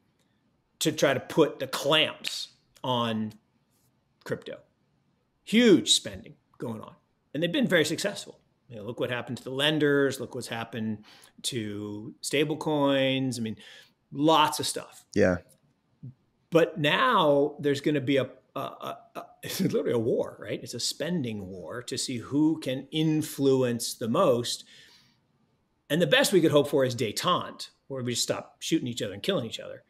to try to put the clamps on crypto. Huge spending going on. And they've been very successful. Look what happened to the lenders. Look what's happened to stable coins. I mean, lots of stuff. Yeah. But now there's going to be it's literally a war, right? It's a spending war to see who can influence the most. And the best we could hope for is détente, where we just stop shooting each other and killing each other.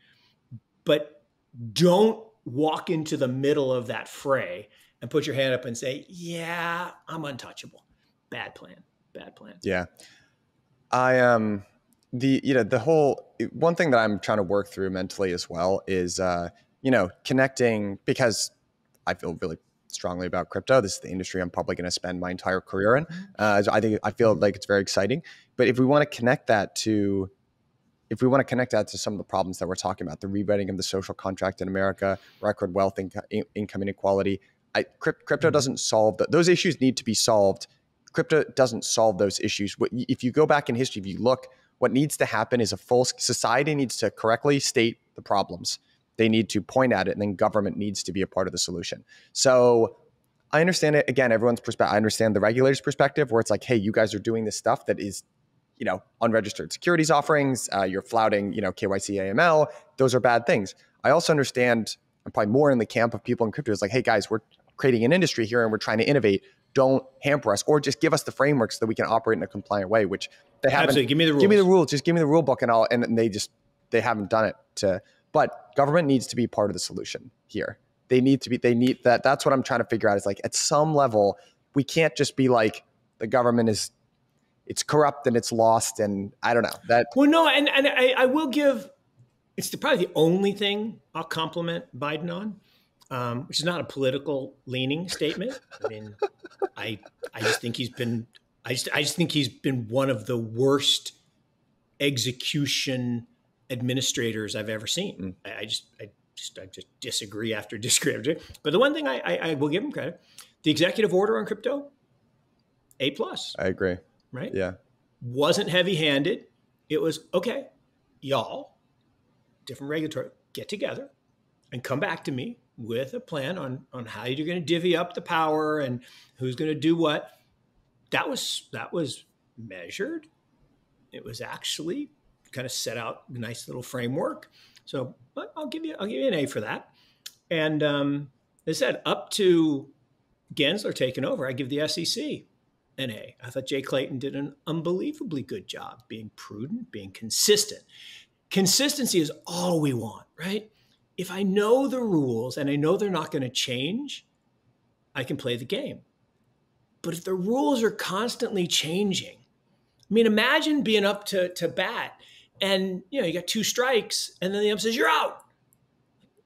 But don't walk into the middle of that fray and put your hand up and say, yeah, I'm untouchable. Bad plan. Yeah. The whole one thing that I'm trying to work through mentally as well is, connecting, because I feel really strongly about crypto. This is the industry I'm probably going to spend my entire career in. So I feel like it's very exciting, but if we want to connect that to some of the problems that we're talking about, the rewriting of the social contract in America, record wealth, income inequality, crypto doesn't solve those issues. Need to be solved. Crypto doesn't solve those issues. If you go back in history, if you look, what needs to happen is society needs to correctly state the problems. They need to point at it, and then government needs to be a part of the solution. So I understand it. Again, everyone's perspective. I understand the regulator's perspective, where it's like, hey, you guys are doing this stuff that is, unregistered securities offerings. You're flouting, KYC, AML. Those are bad things. I also understand, I'm probably more in the camp of people in crypto. It's like, hey, guys, we're creating an industry here and we're trying to innovate. Don't hamper us, or just give us the framework so that we can operate in a compliant way, which they haven't. Absolutely. Give me the rules. Give me the rules. Just give me the rule book and they haven't done it but government needs to be part of the solution here. That's what I'm trying to figure out, is like, at some level, we can't just be like, the government it's corrupt and it's lost. And I don't know that. Well, no. And I will give, it's probably the only thing I'll compliment Biden on, which is not a political leaning statement. I mean, I just think he's been one of the worst execution administrators I've ever seen. I just disagree after disagree. But the one thing I will give them credit, the executive order on crypto, A+. I agree. Right? Yeah. Wasn't heavy-handed. It was, okay, y'all, different regulatory, get together and come back to me with a plan on how you're going to divvy up the power and who's going to do what. That was measured. It was actually kind of set out a nice little framework. So I'll give you an A for that. And as I said, up to Gensler taking over, I give the SEC an A. I thought Jay Clayton did an unbelievably good job being prudent, being consistent. Consistency is all we want, right? If I know the rules and I know they're not going to change, I can play the game. But if the rules are constantly changing, I mean, imagine being up to bat and, you got 2 strikes and then the ump says, you're out.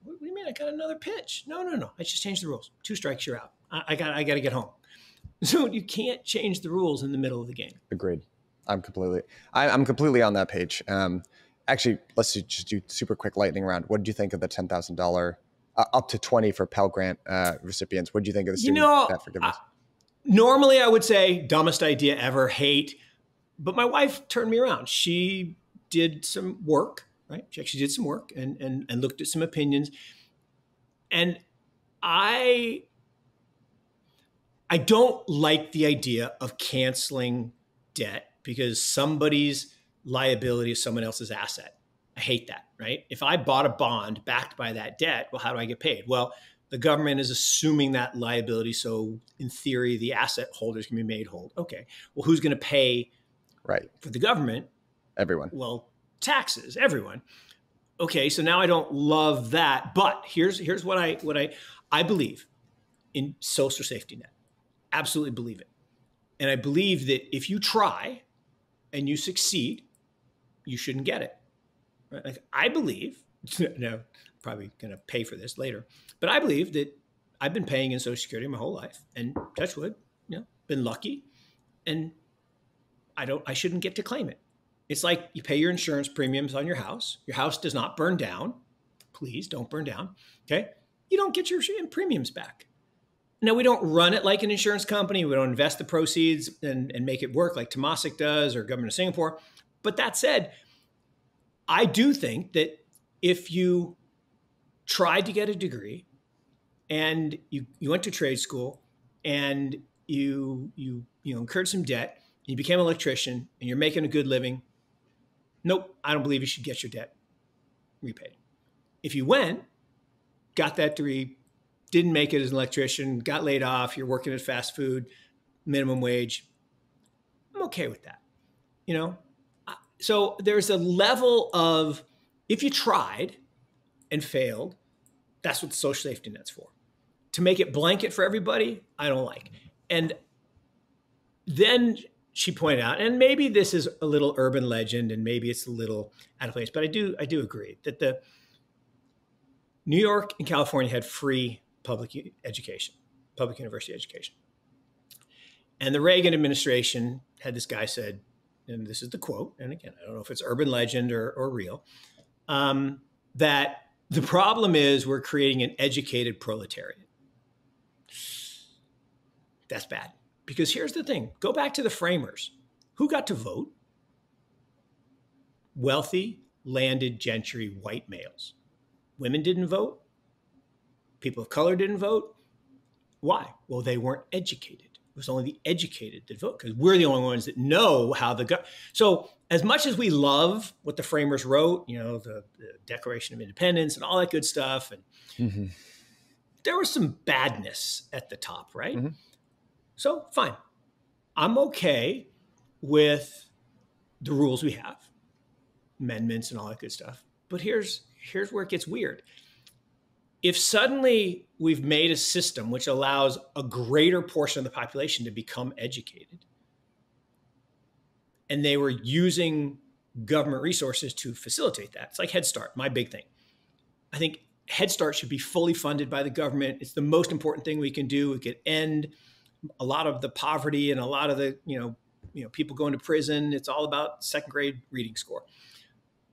What do you mean? I got another pitch. No. I just changed the rules. 2 strikes, you're out. I got to get home. So you can't change the rules in the middle of the game. Agreed. I'm completely on that page. Actually, let's just do super quick lightning round. What did you think of the $10,000 up to 20 for Pell Grant recipients? What did you think of the student debt forgiveness? Normally, I would say dumbest idea ever, hate. But my wife turned me around. She did some work, right? She actually did some work and looked at some opinions. And I don't like the idea of canceling debt because somebody's liability is someone else's asset. I hate that, right? If I bought a bond backed by that debt, well, how do I get paid? Well, the government is assuming that liability. So in theory, the asset holders can be made whole. Okay. Well, who's going to pay for the government? Everyone. Well, taxes, everyone. Okay. So now I don't love that, but here's what I believe in social safety net. Absolutely believe it. And I believe that if you try and you succeed, you shouldn't get it. Right? Like I believe, now probably going to pay for this later, but I believe that I've been paying in Social Security my whole life and touch wood, been lucky, and I shouldn't get to claim it. It's like you pay your insurance premiums on your house. Your house does not burn down. Please don't burn down. Okay. You don't get your premiums back. Now, we don't run it like an insurance company. We don't invest the proceeds and make it work like Temasek does or government of Singapore. But that said, I do think that if you tried to get a degree and you went to trade school and you incurred some debt, and you became an electrician and you're making a good living, nope, I don't believe you should get your debt repaid. If you went, got that degree, didn't make it as an electrician, got laid off, you're working at fast food, minimum wage, I'm okay with that. So there's a level of, if you tried and failed, that's what the social safety net's for. To make it blanket for everybody, I don't like. And then she pointed out, and maybe this is a little urban legend and maybe it's a little out of place, but I do agree that the New York and California had free public education, public university education. And the Reagan administration had this guy said, and this is the quote, and again, I don't know if it's urban legend or real, that the problem is we're creating an educated proletariat. That's bad. Because here's the thing. Go back to the framers. Who got to vote? Wealthy, landed gentry, white males. Women didn't vote. People of color didn't vote. Why? Well, they weren't educated. It was only the educated that vote because we're the only ones that know how So as much as we love what the framers wrote, the Declaration of Independence and all that good stuff, and there was some badness at the top, right? Mm-hmm. So fine. I'm okay with the rules we have, amendments and all that good stuff. But here's where it gets weird. If suddenly we've made a system which allows a greater portion of the population to become educated, and they were using government resources to facilitate that, it's like Head Start, my big thing. I think Head Start should be fully funded by the government. It's the most important thing we can do. It could end a lot of the poverty and a lot of the, people going to prison. It's all about second grade reading score.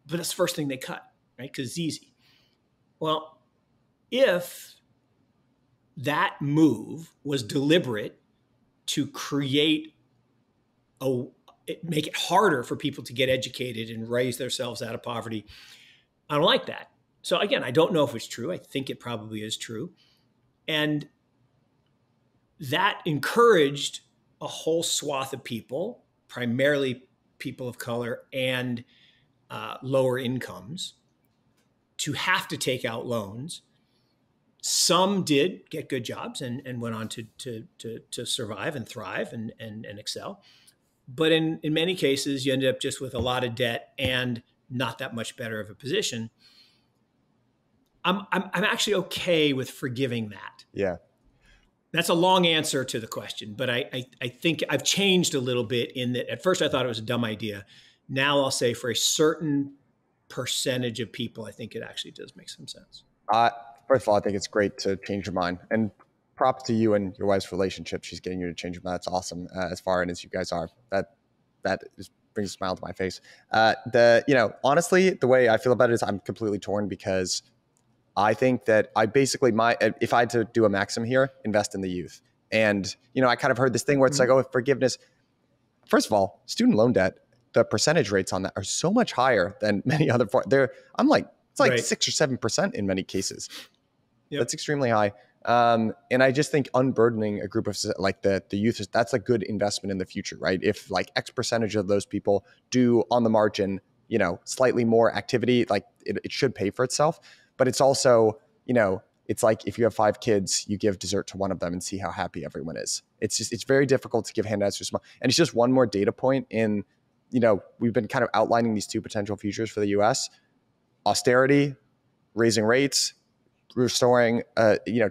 but it's the first thing they cut, right? Because it's easy. Well, if that move was deliberate to make it harder for people to get educated and raise themselves out of poverty, I don't like that. So again, I don't know if it's true. I think it probably is true. And that encouraged a whole swath of people, primarily people of color and lower incomes, to have to take out loans. Some did get good jobs and went on to survive and thrive and excel. But in many cases, you ended up just with a lot of debt and not that much better of a position. I'm actually okay with forgiving that. Yeah. That's a long answer to the question, but I think I've changed a little bit in that at first I thought it was a dumb idea. Now I'll say for a certain percentage of people, I think it actually does make some sense. First of all, I think it's great to change your mind. And props to you and your wife's relationship. She's getting you to change your mind. That's awesome. As far as you guys are, that just brings a smile to my face. Honestly, the way I feel about it is I'm completely torn because I think that if I had to do a maxim here, invest in the youth. And, I kind of heard this thing where it's like, oh, forgiveness. First of all, student loan debt, the percentage rates on that are so much higher than many other forms. It's like 6 or 7% in many cases. Yep. That's extremely high. And I just think unburdening a group of like the youth, that's a good investment in the future, right? If like X percentage of those people do on the margin, slightly more activity, like it should pay for itself. But it's also, it's like if you have 5 kids, you give dessert to one of them and see how happy everyone is. It's very difficult to give handouts to small. And it's just one more data point in, we've been kind of outlining these 2 potential futures for the US: austerity, raising rates, restoring,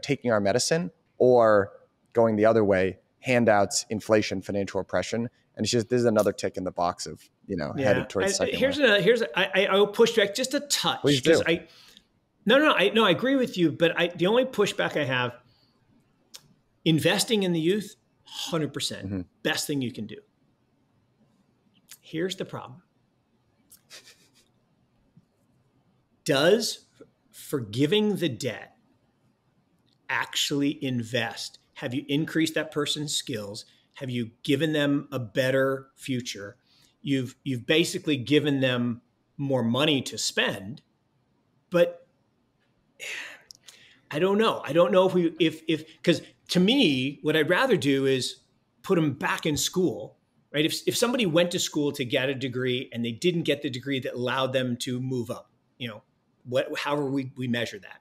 taking our medicine, or going the other way, handouts, inflation, financial oppression. And it's just, this is another tick in the box of, headed towards the second one. I will push back just a touch. Please do. I agree with you, but the only pushback I have, investing in the youth, 100%, best thing you can do. Here's the problem. Does forgiving the debt actually invest? Have you increased that person's skills? Have you given them a better future? You've basically given them more money to spend, but I don't know. I don't know because to me, what I'd rather do is put them back in school, right? If somebody went to school to get a degree and they didn't get the degree that allowed them to move up, however we measure that,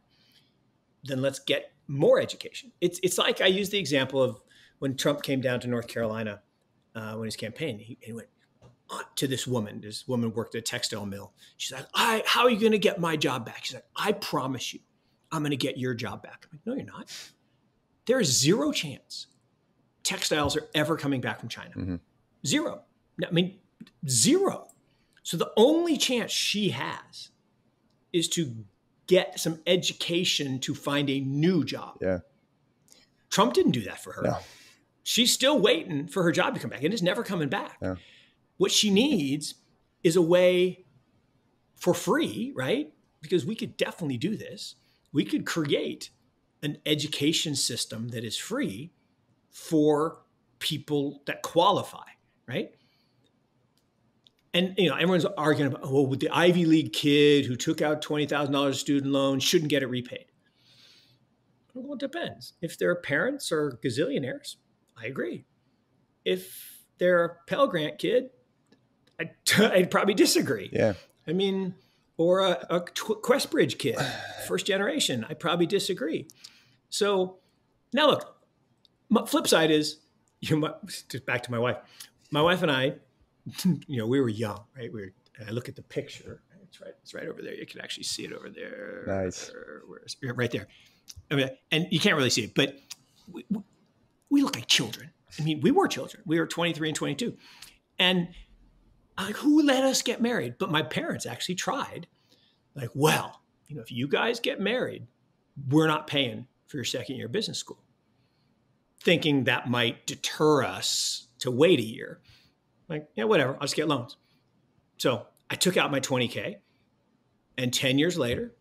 then let's get more education. It's like I use the example of when Trump came down to North Carolina when his campaign, he went to this woman. This woman worked at a textile mill. She's like, how are you going to get my job back? She's like, I promise you, I'm going to get your job back. I'm like, no, you're not. There is zero chance textiles are ever coming back from China. Zero. I mean, zero. So the only chance she has is to get some education to find a new job. Yeah. Trump didn't do that for her. No. She's still waiting for her job to come back, and it's never coming back. Yeah. What she needs is a way for free, right? Because we could definitely do this. We could create an education system that is free for people that qualify, right? And everyone's arguing about, with the Ivy League kid who took out $20,000 student loan shouldn't get it repaid. Well, it depends. If their parents are gazillionaires, I agree. If they're a Pell Grant kid, I'd probably disagree. Yeah. I mean, or a Questbridge kid, first generation, I probably disagree. So now look, flip side is, just back to my wife. My wife and I, we were young, right? I look at the picture. It's right over there. You can actually see it over there. Nice. Right there. I mean, and you can't really see it, but we look like children. I mean, we were children. We were 23 and 22. And like, who let us get married? But my parents actually tried. Like, well, if you guys get married, we're not paying for your second year of business school. Thinking that might deter us to wait a year. Like, yeah, whatever. I'll just get loans. So I took out my $20K And 10 years later,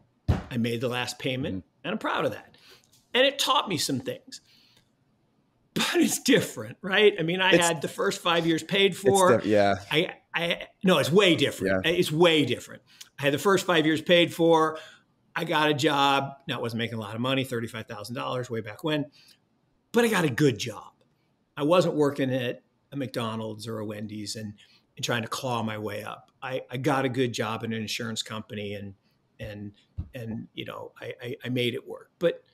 I made the last payment, and I'm proud of that. And it taught me some things. But it's different, right? I mean, I had the first 5 years paid for. Yeah. No, it's way different. Yeah. It's way different. I had the first 5 years paid for. I got a job. Now, I wasn't making a lot of money, $35,000 way back when, but I got a good job. I wasn't working at a McDonald's or a Wendy's and trying to claw my way up. I got a good job in an insurance company and you know, I made it work. But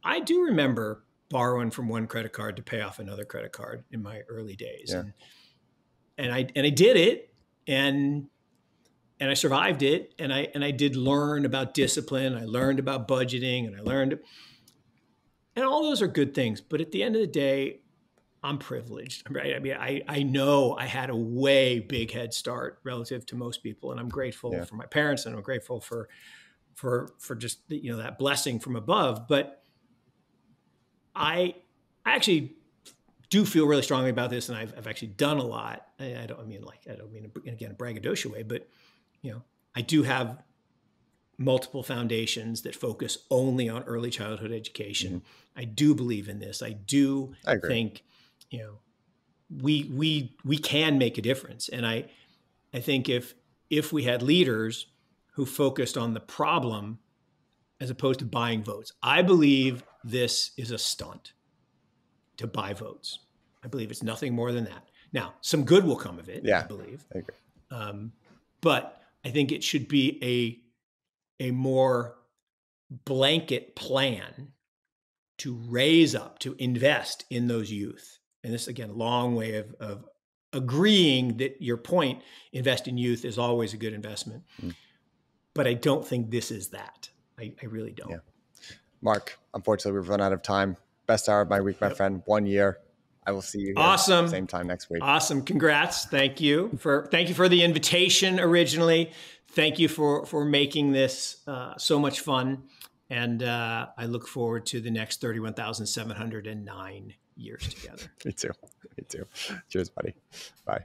I do remember borrowing from one credit card to pay off another credit card in my early days. Yeah. And I did it and I survived it. And I did learn about discipline. I learned about budgeting and all those are good things. But at the end of the day, I'm privileged, right? I mean, I know I had a way big head start relative to most people, and I'm grateful for my parents, and I'm grateful for just, you know, that blessing from above. But I actually do feel really strongly about this, and I've actually done a lot. I don't mean again a braggadocio way, but you know, I do have multiple foundations that focus only on early childhood education. I do believe in this. I think, you know, we can make a difference. And I think if we had leaders who focused on the problem as opposed to buying votes, I believe this is a stunt to buy votes. I believe it's nothing more than that. Now, some good will come of it, I believe. I agree. But I think it should be a more blanket plan to raise up, to invest in those youth. And this, again, a long way of agreeing that your point, invest in youth, is always a good investment. But I don't think this is that. I really don't. Yeah. Mark, unfortunately, we've run out of time. Best hour of my week, my friend. 1 year. I will see you here awesome. Same time next week. Awesome. Congrats. Thank you for the invitation originally. Thank you for making this so much fun. And I look forward to the next 31,709 years together. Me too. Cheers, buddy. Bye.